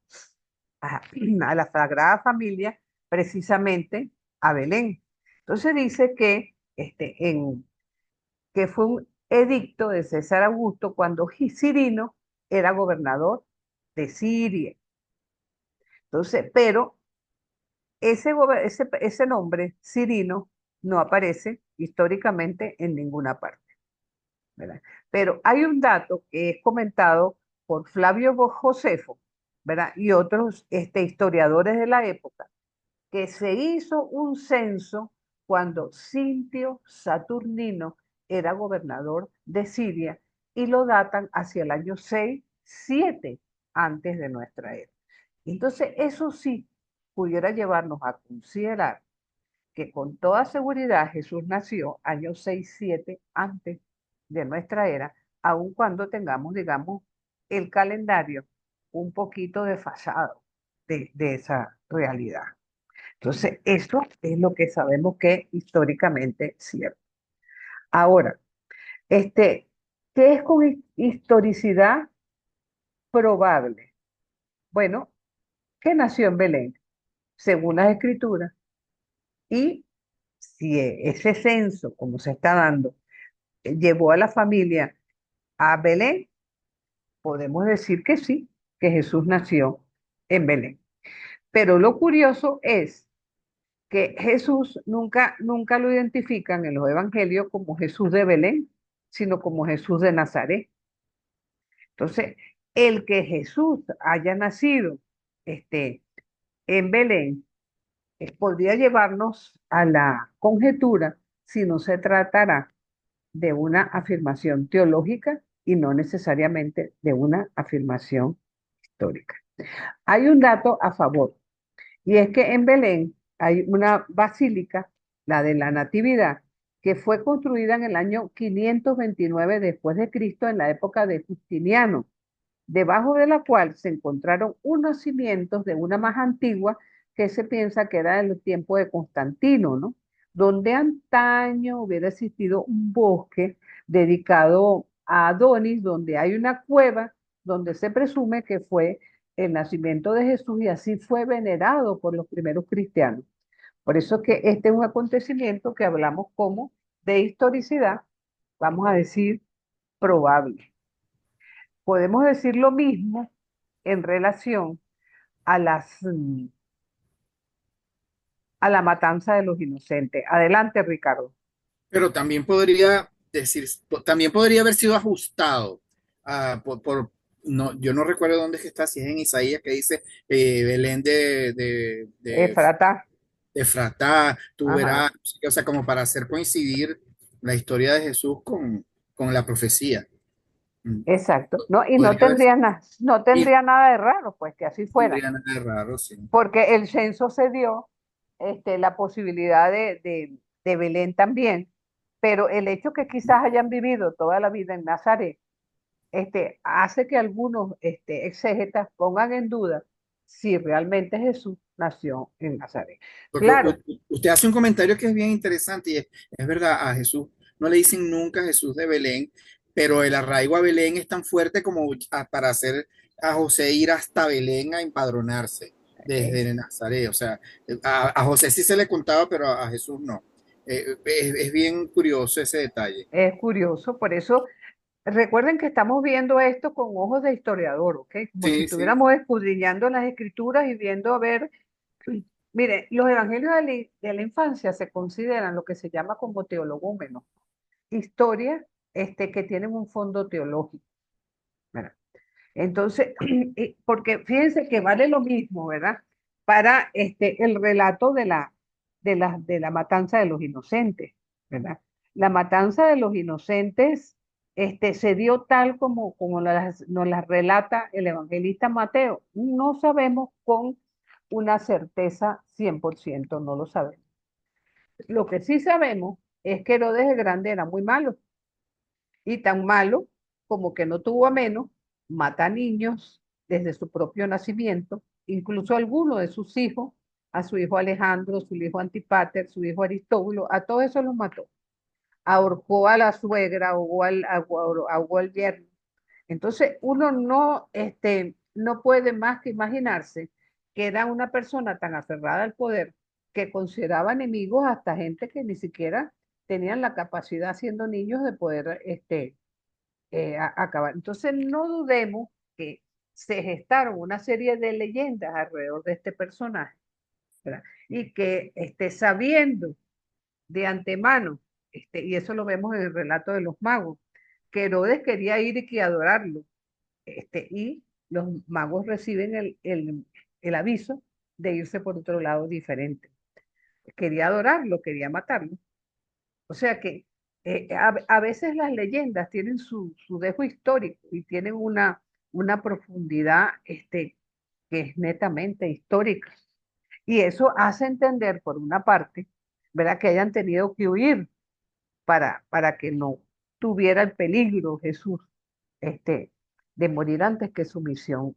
a, a la Sagrada Familia, precisamente a Belén. Entonces dice que fue un edicto de César Augusto cuando Cirino era gobernador de Siria. Entonces, pero ese nombre, Cirino, no aparece históricamente en ninguna parte, ¿verdad? Pero hay un dato que es comentado por Flavio Josefo, ¿verdad? Y otros historiadores de la época, que se hizo un censo cuando Cintio Saturnino era gobernador de Siria y lo datan hacia el año 6, 7 antes de nuestra era. Entonces, eso sí pudiera llevarnos a considerar que con toda seguridad Jesús nació años 6, 7 antes de nuestra era, aun cuando tengamos, digamos, el calendario un poquito desfasado de esa realidad. Entonces, eso es lo que sabemos que históricamente es cierto. Ahora, este, ¿qué es con historicidad probable? Bueno, que nació en Belén, según las escrituras, y si ese censo, como se está dando, llevó a la familia a Belén, podemos decir que sí, que Jesús nació en Belén. Pero lo curioso es que Jesús nunca lo identifican en los evangelios como Jesús de Belén, sino como Jesús de Nazaret. Entonces, el que Jesús haya nacido este, en Belén podría llevarnos a la conjetura si no se tratara de una afirmación teológica y no necesariamente de una afirmación histórica. Hay un dato a favor, y es que en Belén hay una basílica, la de la Natividad, que fue construida en el año 529 después de Cristo, en la época de Justiniano, debajo de la cual se encontraron unos cimientos de una más antigua que se piensa que era del tiempo de Constantino, ¿no? Donde antaño hubiera existido un bosque dedicado a Adonis, donde hay una cueva donde se presume que fue el nacimiento de Jesús y así fue venerado por los primeros cristianos. Por eso es que este es un acontecimiento que hablamos como de historicidad, vamos a decir probable. Podemos decir lo mismo en relación a a la matanza de los inocentes. Adelante, Ricardo. Pero también podría decir, también podría haber sido ajustado no, yo no recuerdo dónde es que está, si es en Isaías que dice Belén Efrata. de Efratá, tú Ajá, verás, o sea, como para hacer coincidir la historia de Jesús con la profecía. Mm. exacto. No, y no Podría haber sido, tendría, no y tendría nada de raro, pues que así fuera, tendría nada de raro, sí. porque el censo se dio la posibilidad de Belén también, pero el hecho que quizás hayan vivido toda la vida en Nazaret, hace que algunos exégetas pongan en duda si realmente Jesús nació en Nazaret. Porque Claro, usted hace un comentario que es bien interesante y es verdad, a Jesús no le dicen nunca Jesús de Belén, pero el arraigo a Belén es tan fuerte como para hacer a José ir hasta Belén a empadronarse desde es, Nazaret. O sea, a José sí se le contaba, pero a Jesús no. Es bien curioso ese detalle. es curioso, por eso recuerden que estamos viendo esto con ojos de historiador, ¿ok? Como si Sí, sí. estuviéramos escudriñando las escrituras y viendo a ver. Mire, los evangelios de la infancia se consideran lo que se llama como teologúmenos, historias que tienen un fondo teológico, ¿verdad? Entonces, porque fíjense que vale lo mismo, ¿verdad? Para el relato de la matanza de los inocentes, ¿verdad? La matanza de los inocentes se dio tal como nos las relata el evangelista Mateo. No sabemos con una certeza 100%, no lo sabemos. Lo que sí sabemos es que Herodes el Grande era muy malo y tan malo como que no tuvo a menos, mata niños desde su propio nacimiento, incluso algunos de sus hijos, a su hijo Alejandro, su hijo Antipater, su hijo Aristóbulo, a todos esos los mató. Ahorcó a la suegra, ahogó al yerno. Entonces, uno no puede más que imaginarse que era una persona tan aferrada al poder que consideraba enemigos hasta gente que ni siquiera tenían la capacidad, siendo niños, de poder acabar. Entonces, no dudemos que se gestaron una serie de leyendas alrededor de este personaje, ¿verdad? Y que sabiendo de antemano, y eso lo vemos en el relato de los magos, que Herodes quería ir y que adorarlo, y los magos reciben el aviso de irse por otro lado diferente. Quería adorarlo, quería matarlo. O sea que a veces las leyendas tienen su dejo histórico y tienen una profundidad que es netamente histórica. Y eso hace entender, por una parte, ¿verdad? Que hayan tenido que huir para que no tuviera el peligro Jesús este, de morir antes que su misión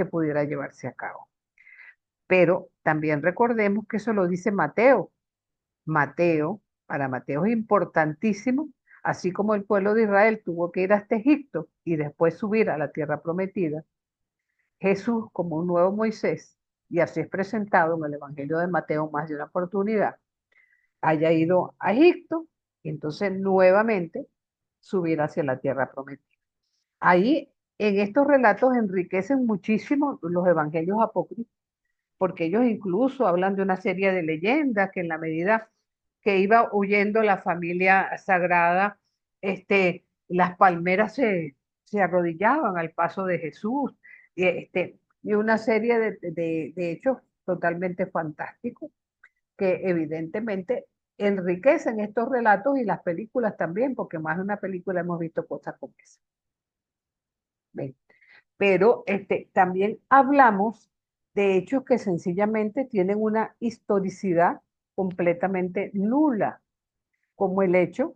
pudiera llevarse a cabo. Pero también recordemos que eso lo dice Mateo. Mateo, para Mateo es importantísimo, así como el pueblo de Israel tuvo que ir hasta Egipto y después subir a la tierra prometida, Jesús como un nuevo Moisés, y así es presentado en el Evangelio de Mateo más de una oportunidad, haya ido a Egipto y entonces nuevamente subir hacia la tierra prometida. Ahí, en estos relatos enriquecen muchísimo los evangelios apócrifos, porque ellos incluso hablan de una serie de leyendas que en la medida que iba huyendo la familia sagrada, las palmeras se arrodillaban al paso de Jesús, y una serie de hechos totalmente fantásticos que evidentemente enriquecen estos relatos y las películas también, porque más de una película hemos visto cosas como esa. ¿Ven? Pero también hablamos de hechos que sencillamente tienen una historicidad completamente nula, como el hecho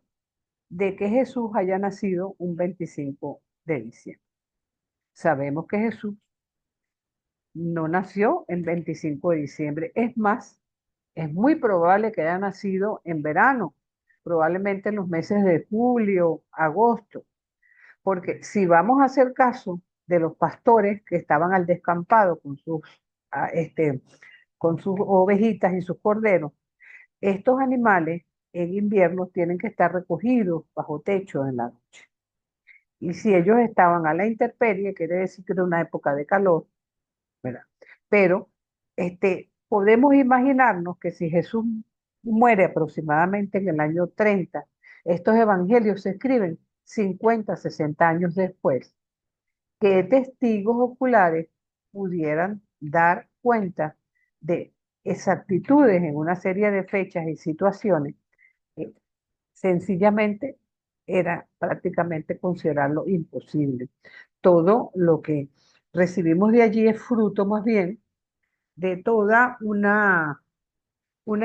de que Jesús haya nacido un 25 de diciembre. Sabemos que Jesús no nació el 25 de diciembre, es más, es muy probable que haya nacido en verano, probablemente en los meses de julio, agosto, porque si vamos a hacer caso de los pastores que estaban al descampado ah, este, con sus ovejitas y sus corderos, estos animales en invierno tienen que estar recogidos bajo techo en la noche. Y si ellos estaban a la intemperie, quiere decir que era una época de calor, ¿verdad? Pero podemos imaginarnos que si Jesús muere aproximadamente en el año 30, estos evangelios se escriben 50, 60 años después, que testigos oculares pudieran dar cuenta de exactitudes en una serie de fechas y situaciones, eh, sencillamente era prácticamente considerarlo imposible. Todo lo que recibimos de allí es fruto más bien de toda una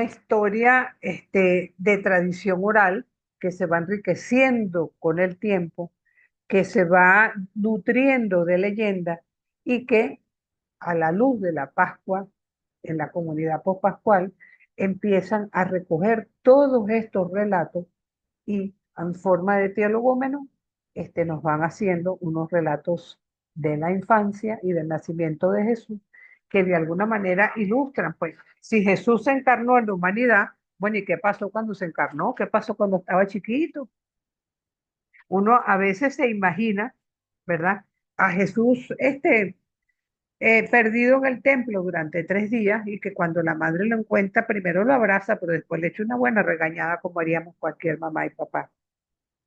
historia de tradición oral que se va enriqueciendo con el tiempo, que se va nutriendo de leyenda y que a la luz de la Pascua, en la comunidad pospascual, empiezan a recoger todos estos relatos y en forma de teologómeno, nos van haciendo unos relatos de la infancia y del nacimiento de Jesús que de alguna manera ilustran, pues, si Jesús se encarnó en la humanidad, bueno, ¿y qué pasó cuando se encarnó? ¿Qué pasó cuando estaba chiquito? Uno a veces se imagina, ¿verdad? A Jesús, perdido en el templo durante 3 días y que cuando la madre lo encuentra, primero lo abraza, pero después le echa una buena regañada como haríamos cualquier mamá y papá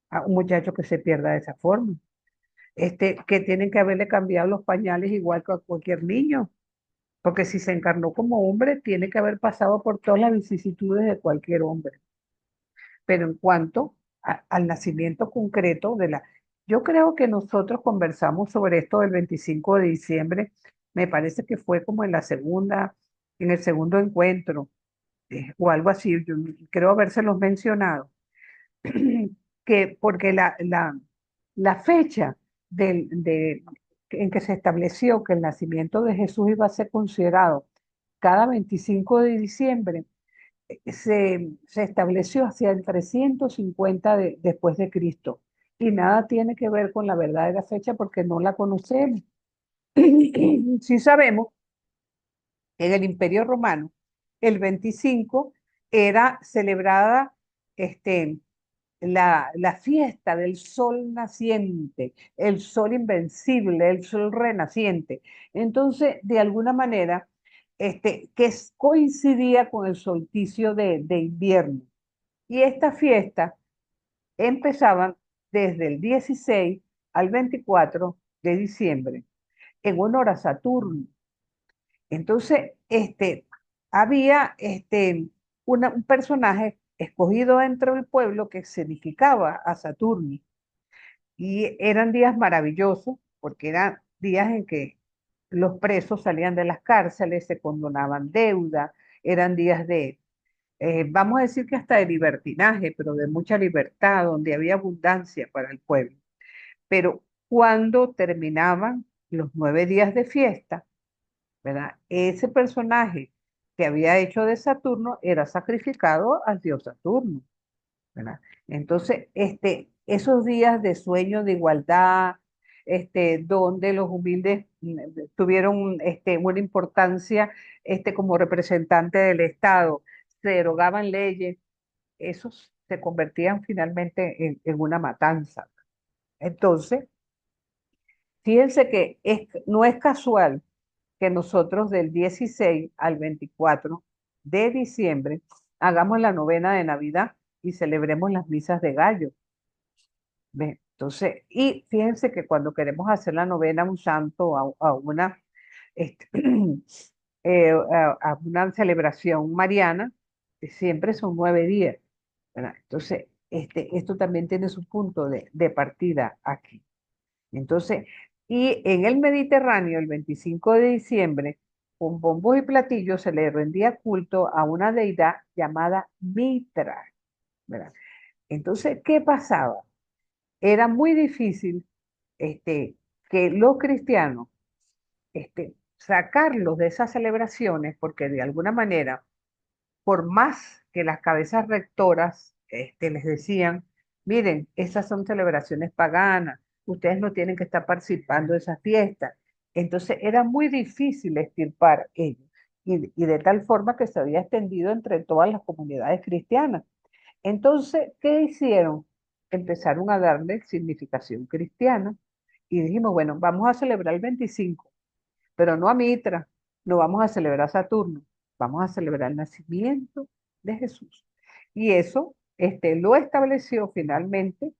a un muchacho que se pierda de esa forma. Que tienen que haberle cambiado los pañales igual que a cualquier niño, porque si se encarnó como hombre, tiene que haber pasado por todas las vicisitudes de cualquier hombre. Pero en cuanto al nacimiento concreto yo creo que nosotros conversamos sobre esto del 25 de diciembre, me parece que fue como en el segundo encuentro, o algo así, yo creo habérselos mencionado que porque la fecha en que se estableció que el nacimiento de Jesús iba a ser considerado cada 25 de diciembre, se estableció hacia el 350 después de Cristo. Y nada tiene que ver con la verdadera fecha porque no la conocemos. Sí sabemos que en el Imperio Romano el 25 era celebrada este, la fiesta del sol naciente, el sol invencible, el sol renaciente. Entonces, de alguna manera, coincidía con el solsticio de invierno. Y estas fiestas empezaban desde el 16 al 24 de diciembre, en honor a Saturno. Entonces, había un personaje escogido dentro del pueblo que significaba a Saturno. Y eran días maravillosos, porque eran días en que los presos salían de las cárceles, se condonaban deuda, eran días vamos a decir que hasta de libertinaje, pero de mucha libertad, donde había abundancia para el pueblo. Pero cuando terminaban los 9 días de fiesta, ¿verdad? Ese personaje que había hecho de Saturno era sacrificado al dios Saturno, ¿verdad? Entonces, esos días de sueño de igualdad, donde los humildes tuvieron una importancia como representante del Estado, se derogaban leyes, esos se convertían finalmente en una matanza. Entonces, fíjense que no es casual que nosotros del 16 al 24 de diciembre hagamos la novena de Navidad y celebremos las misas de gallo. ¿Ve? Entonces, y fíjense que cuando queremos hacer la novena a un santo, a una, este, a una celebración mariana, siempre son 9 días, ¿verdad? Entonces, esto también tiene su punto de partida aquí. Entonces, y en el Mediterráneo, el 25 de diciembre, con bombos y platillos se le rendía culto a una deidad llamada Mitra, ¿verdad? Entonces, ¿qué pasaba? Era muy difícil este, que los cristianos sacarlos de esas celebraciones, porque de alguna manera, por más que las cabezas rectoras les decían, miren, esas son celebraciones paganas, ustedes no tienen que estar participando de esas fiestas. Entonces era muy difícil extirpar ellos, y de tal forma que se había extendido entre todas las comunidades cristianas. Entonces, ¿qué hicieron? Empezaron a darle significación cristiana y dijimos, bueno, vamos a celebrar el 25, pero no a Mitra, no vamos a celebrar a Saturno, vamos a celebrar el nacimiento de Jesús. Y eso lo estableció finalmente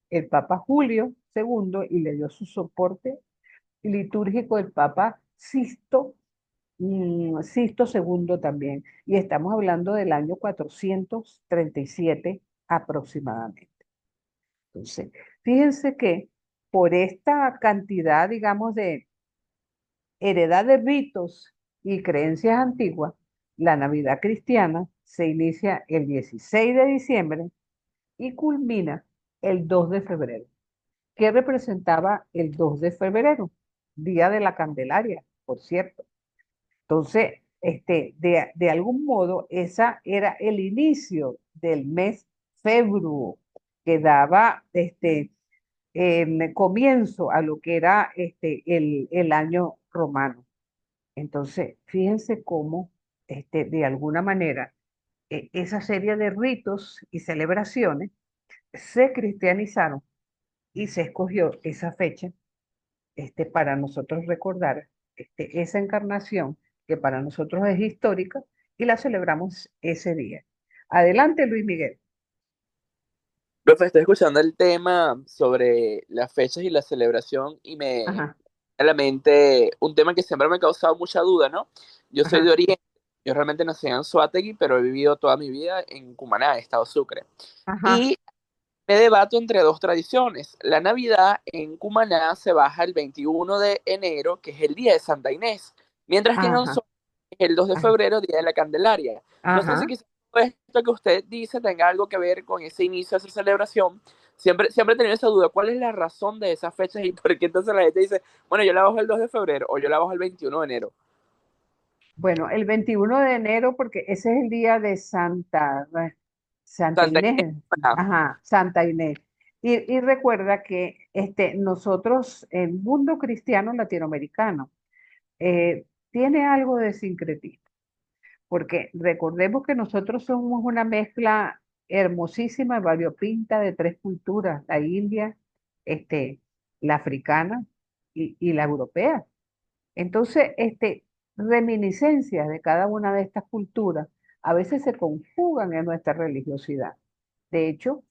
el Papa Julio II y le dio su soporte litúrgico el Papa Sisto II también. Y estamos hablando del año 437 aproximadamente. Entonces, fíjense que por esta cantidad, digamos, de heredad de ritos y creencias antiguas, la Navidad cristiana se inicia el 16 de diciembre y culmina el 2 de febrero. ¿Qué representaba el 2 de febrero? Día de la Candelaria, por cierto. Entonces, de algún modo, esa era el inicio del mes februo, que daba comienzo a lo que era el año romano. Entonces, fíjense cómo, de alguna manera, esa serie de ritos y celebraciones se cristianizaron y se escogió esa fecha para nosotros recordar esa encarnación que para nosotros es histórica y la celebramos ese día. Adelante, Luis Miguel. Profe, estoy escuchando el tema sobre las fechas y la celebración y me viene Ajá, a la mente un tema que siempre me ha causado mucha duda, ¿no? Yo soy de ajá, Oriente, yo realmente nací en Anzoátegui, pero he vivido toda mi vida en Cumaná, Estado Sucre. ajá, Y me debato entre dos tradiciones. La Navidad en Cumaná se baja el 21 de enero, que es el día de Santa Inés, mientras que en ajá, Anzoátegui es el 2 de ajá, febrero, día de la Candelaria. No sé si ajá. quizás esto que usted dice tenga algo que ver con ese inicio de esa celebración. Siempre he tenido esa duda. ¿Cuál es la razón de esas fechas y por qué entonces la gente dice, bueno, yo la bajo el 2 de febrero o yo la bajo el 21 de enero? Bueno, el 21 de enero, porque ese es el día de Santa Santa Inés. Inés, ajá, Santa Inés. Y recuerda que nosotros, el mundo cristiano latinoamericano, tiene algo de sincretismo, porque recordemos que nosotros somos una mezcla hermosísima y variopinta de tres culturas, la india, este, la africana y la europea. Entonces, reminiscencias de cada una de estas culturas a veces se conjugan en nuestra religiosidad. De hecho,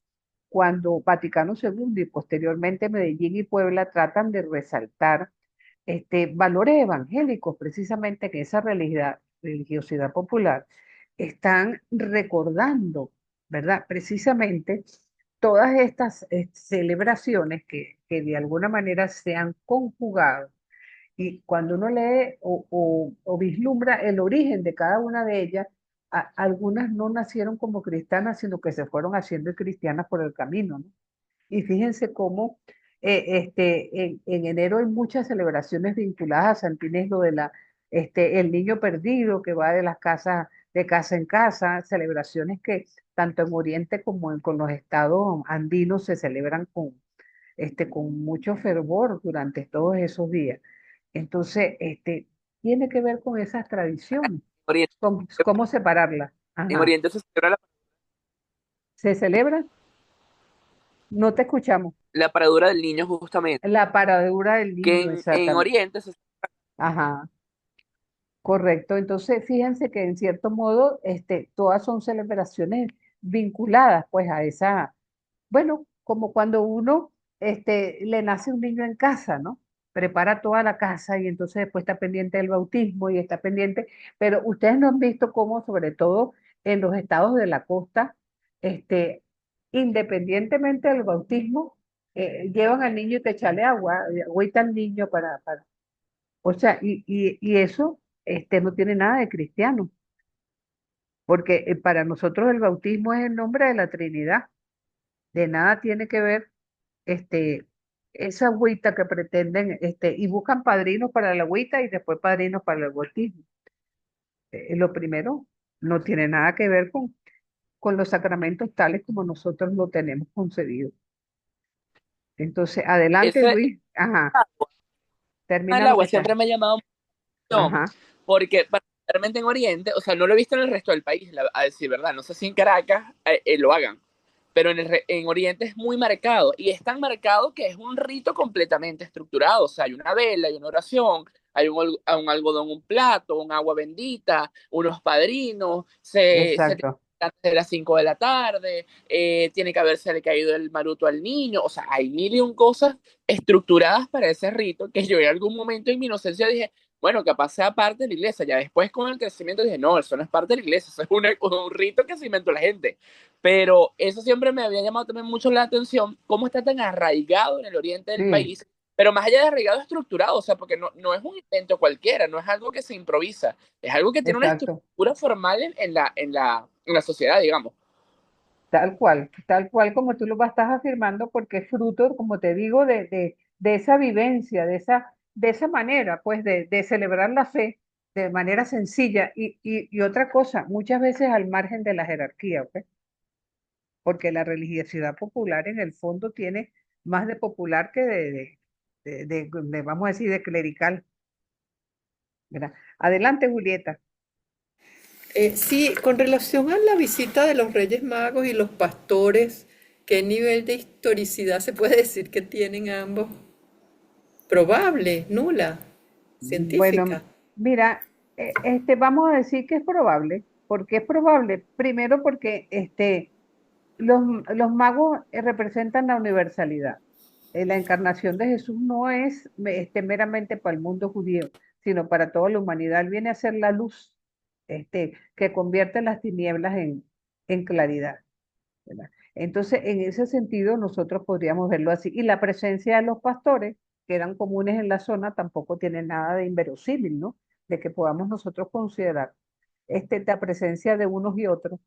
cuando Vaticano II y posteriormente Medellín y Puebla tratan de resaltar valores evangélicos, precisamente que esa religiosidad popular, están recordando, ¿verdad? Precisamente todas estas celebraciones que de alguna manera se han conjugado, y cuando uno lee o vislumbra el origen de cada una de ellas, algunas no nacieron como cristianas, sino que se fueron haciendo cristianas por el camino, ¿no? Y fíjense cómo en enero hay muchas celebraciones vinculadas a San Inés, lo de el niño perdido que va de las casas, de casa en casa, celebraciones que tanto en Oriente como con los estados andinos se celebran con mucho fervor durante todos esos días. Entonces, tiene que ver con esas tradiciones, Oriente, cómo separarlas. en Ajá. Oriente se celebra ¿Se celebra? No te escuchamos. la paradura del niño justamente, La paradura del que niño, en exactamente. Oriente se Ajá, correcto. Entonces, fíjense que en cierto modo, todas son celebraciones vinculadas, pues, a esa, bueno, como cuando uno, le nace un niño en casa, ¿no? Prepara toda la casa y entonces después está pendiente del bautismo y está pendiente, pero ustedes no han visto cómo, sobre todo en los estados de la costa, este, independientemente del bautismo, llevan al niño y que echarle agua, agüita al niño o sea, y eso, no tiene nada de cristiano, porque para nosotros el bautismo es el nombre de la Trinidad, de nada tiene que ver este, esa agüita que pretenden, y buscan padrinos para la agüita y después padrinos para el bautismo. Lo primero no tiene nada que ver con los sacramentos tales como nosotros lo tenemos concebido. Entonces, adelante, ese Luis. Ajá, el termina lo que agua está. siempre me ha llamado mucho, Ajá, porque particularmente en Oriente, o sea, no lo he visto en el resto del país, a decir verdad, no sé si en Caracas lo hagan, pero en Oriente es muy marcado, y es tan marcado que es un rito completamente estructurado, o sea, hay una vela, hay una oración, hay un algodón, un plato, un agua bendita, unos padrinos, se tiene exacto. antes de las 5 de la tarde, tiene que haberse caído el maruto al niño, o sea, hay mil y un cosas estructuradas para ese rito que yo en algún momento en mi inocencia dije, bueno, capaz sea parte de la iglesia. Ya después con el crecimiento dije, no, eso no es parte de la iglesia, eso es un rito que se inventó la gente. Pero eso siempre me había llamado también mucho la atención, cómo está tan arraigado en el oriente del Sí, país, pero más allá de arraigado, estructurado, o sea, porque no es un invento cualquiera, no es algo que se improvisa, es algo que tiene una exacto. estructura formal en la sociedad, digamos. Tal cual como tú lo estás afirmando, porque es fruto, como te digo, de esa vivencia, de esa manera, pues, de celebrar la fe de manera sencilla. Y otra cosa, muchas veces al margen de la jerarquía, ¿ok? Porque la religiosidad popular en el fondo tiene más de popular que vamos a decir, de clerical, ¿verdad? Adelante, Julieta. Sí, con relación a la visita de los Reyes Magos y los pastores, ¿qué nivel de historicidad se puede decir que tienen ambos? Probable, nula, Bueno, científica. mira, vamos a decir que es probable. ¿Por qué es probable? Primero porque los, los magos representan la universalidad. La encarnación de Jesús no es meramente para el mundo judío, sino para toda la humanidad. Él viene a ser la luz, que convierte las tinieblas en claridad, ¿verdad? Entonces, en ese sentido, nosotros podríamos verlo así. Y la presencia de los pastores, que eran comunes en la zona, tampoco tiene nada de inverosímil, ¿no? De que podamos nosotros considerar la presencia de unos y otros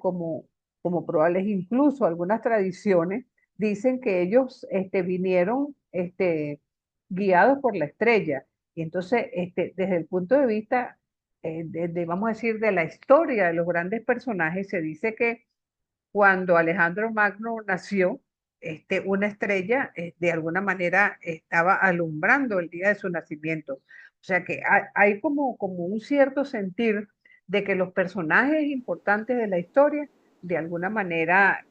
como probables. Incluso algunas tradiciones dicen que ellos vinieron guiados por la estrella. Y entonces, desde el punto de vista, vamos a decir, de la historia de los grandes personajes, se dice que cuando Alejandro Magno nació, una estrella de alguna manera estaba alumbrando el día de su nacimiento. O sea que hay como un cierto sentir de que los personajes importantes de la historia, de alguna manera,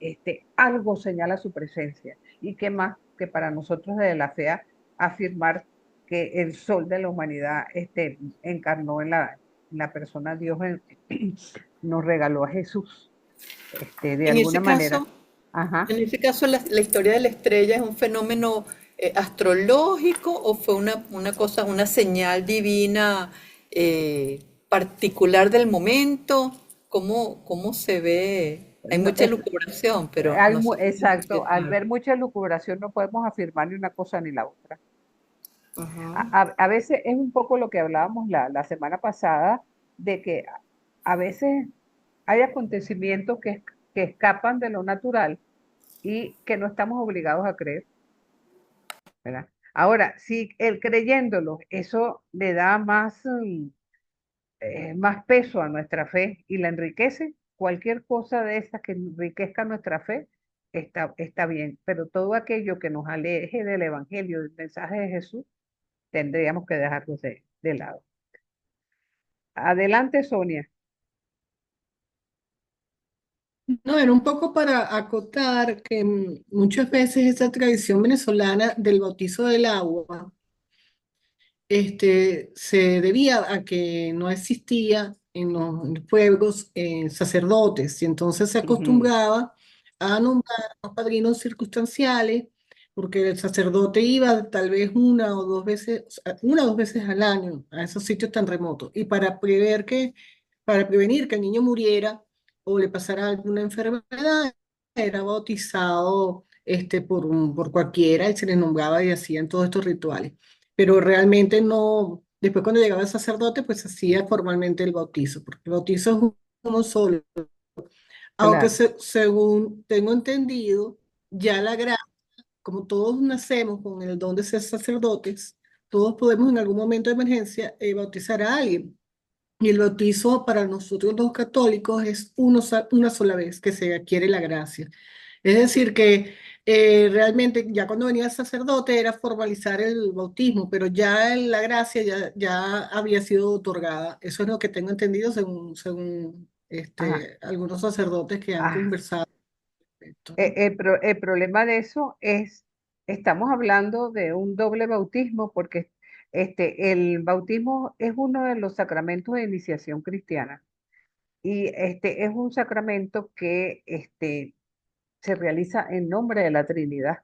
algo señala su presencia. Y qué más que para nosotros de la fe afirmar que el sol de la humanidad encarnó en la persona de Dios, nos regaló a Jesús de En alguna ese manera. caso, Ajá. la historia de la estrella es un fenómeno astrológico o fue una cosa, una señal divina particular del momento. ¿Cómo se ve? Hay No, mucha elucubración, pero no sé si es exacto, al confirmable. ver mucha lucubración no podemos afirmar ni una cosa ni la otra. Ajá. A veces es un poco lo que hablábamos la semana pasada, de que a veces hay acontecimientos que escapan de lo natural y que no estamos obligados a creer, ¿verdad? Ahora, si el creyéndolo, eso le da más, más peso a nuestra fe y la enriquece, cualquier cosa de esas que enriquezca nuestra fe está bien, pero todo aquello que nos aleje del Evangelio, del mensaje de Jesús, tendríamos que dejarlo de lado. Adelante, Sonia. No, era un poco para acotar que muchas veces esa tradición venezolana del bautizo del agua se debía a que no existía en los pueblos sacerdotes, y entonces se Ujú, acostumbraba a nombrar a los padrinos circunstanciales, porque el sacerdote iba tal vez una o dos veces al año a esos sitios tan remotos, y para prevenir que el niño muriera o le pasara alguna enfermedad, era bautizado por cualquiera y se le nombraba y hacían todos estos rituales, pero realmente no, después cuando llegaba el sacerdote, pues hacía formalmente el bautizo, porque el bautizo es uno solo, aunque claro, según tengo entendido, ya la gracia, como todos nacemos con el don de ser sacerdotes, todos podemos en algún momento de emergencia bautizar a alguien. Y el bautizo para nosotros los católicos es una sola vez que se adquiere la gracia. Es decir, que realmente ya cuando venía el sacerdote era formalizar el bautismo, pero ya la gracia ya había sido otorgada. Eso es lo que tengo entendido según ajá. algunos sacerdotes que han Ah, conversado de esto, ¿no? el problema de eso es, estamos hablando de un doble bautismo porque el bautismo es uno de los sacramentos de iniciación cristiana y es un sacramento que se realiza en nombre de la Trinidad,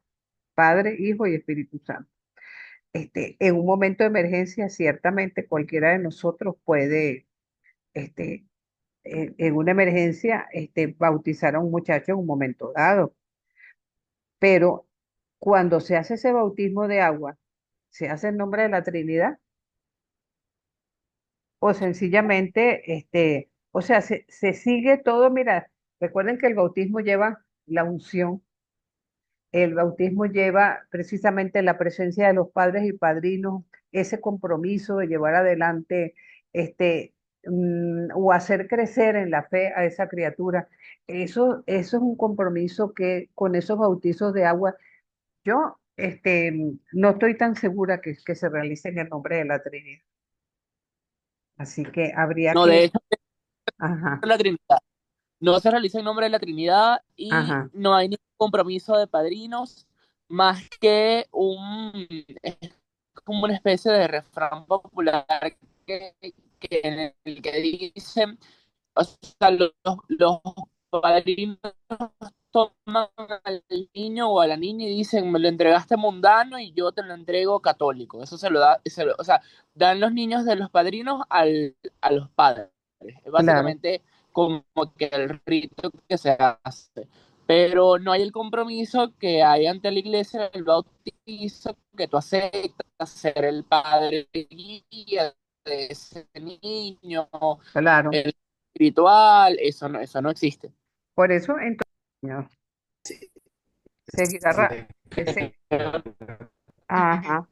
Padre, Hijo y Espíritu Santo. En un momento de emergencia, ciertamente cualquiera de nosotros puede, este, en una emergencia, bautizar a un muchacho en un momento dado, pero cuando se hace ese bautismo de agua, ¿se hace en nombre de la Trinidad? O sencillamente, o sea, se sigue todo, mira, recuerden que el bautismo lleva la unción. El bautismo lleva precisamente la presencia de los padres y padrinos, ese compromiso de llevar adelante o hacer crecer en la fe a esa criatura. Eso es un compromiso que con esos bautizos de agua, yo no estoy tan segura que se realice en el nombre de la Trinidad. Así que habría No, de que, hecho, ajá, la Trinidad. No se realiza en nombre de la Trinidad y ajá, no hay ningún compromiso de padrinos más que es como una especie de refrán popular que, en el que dicen, o sea, los padrinos toman al niño o a la niña y dicen, me lo entregaste mundano y yo te lo entrego católico. Eso se lo da, o sea, dan los niños de los padrinos a los padres. Es claro, básicamente como que el rito que se hace. Pero no hay el compromiso que hay ante la iglesia, el bautizo, que tú aceptas ser el padre guía de ese niño, claro. el espiritual, eso no existe. Por eso, entonces, seguirá, ese, ajá.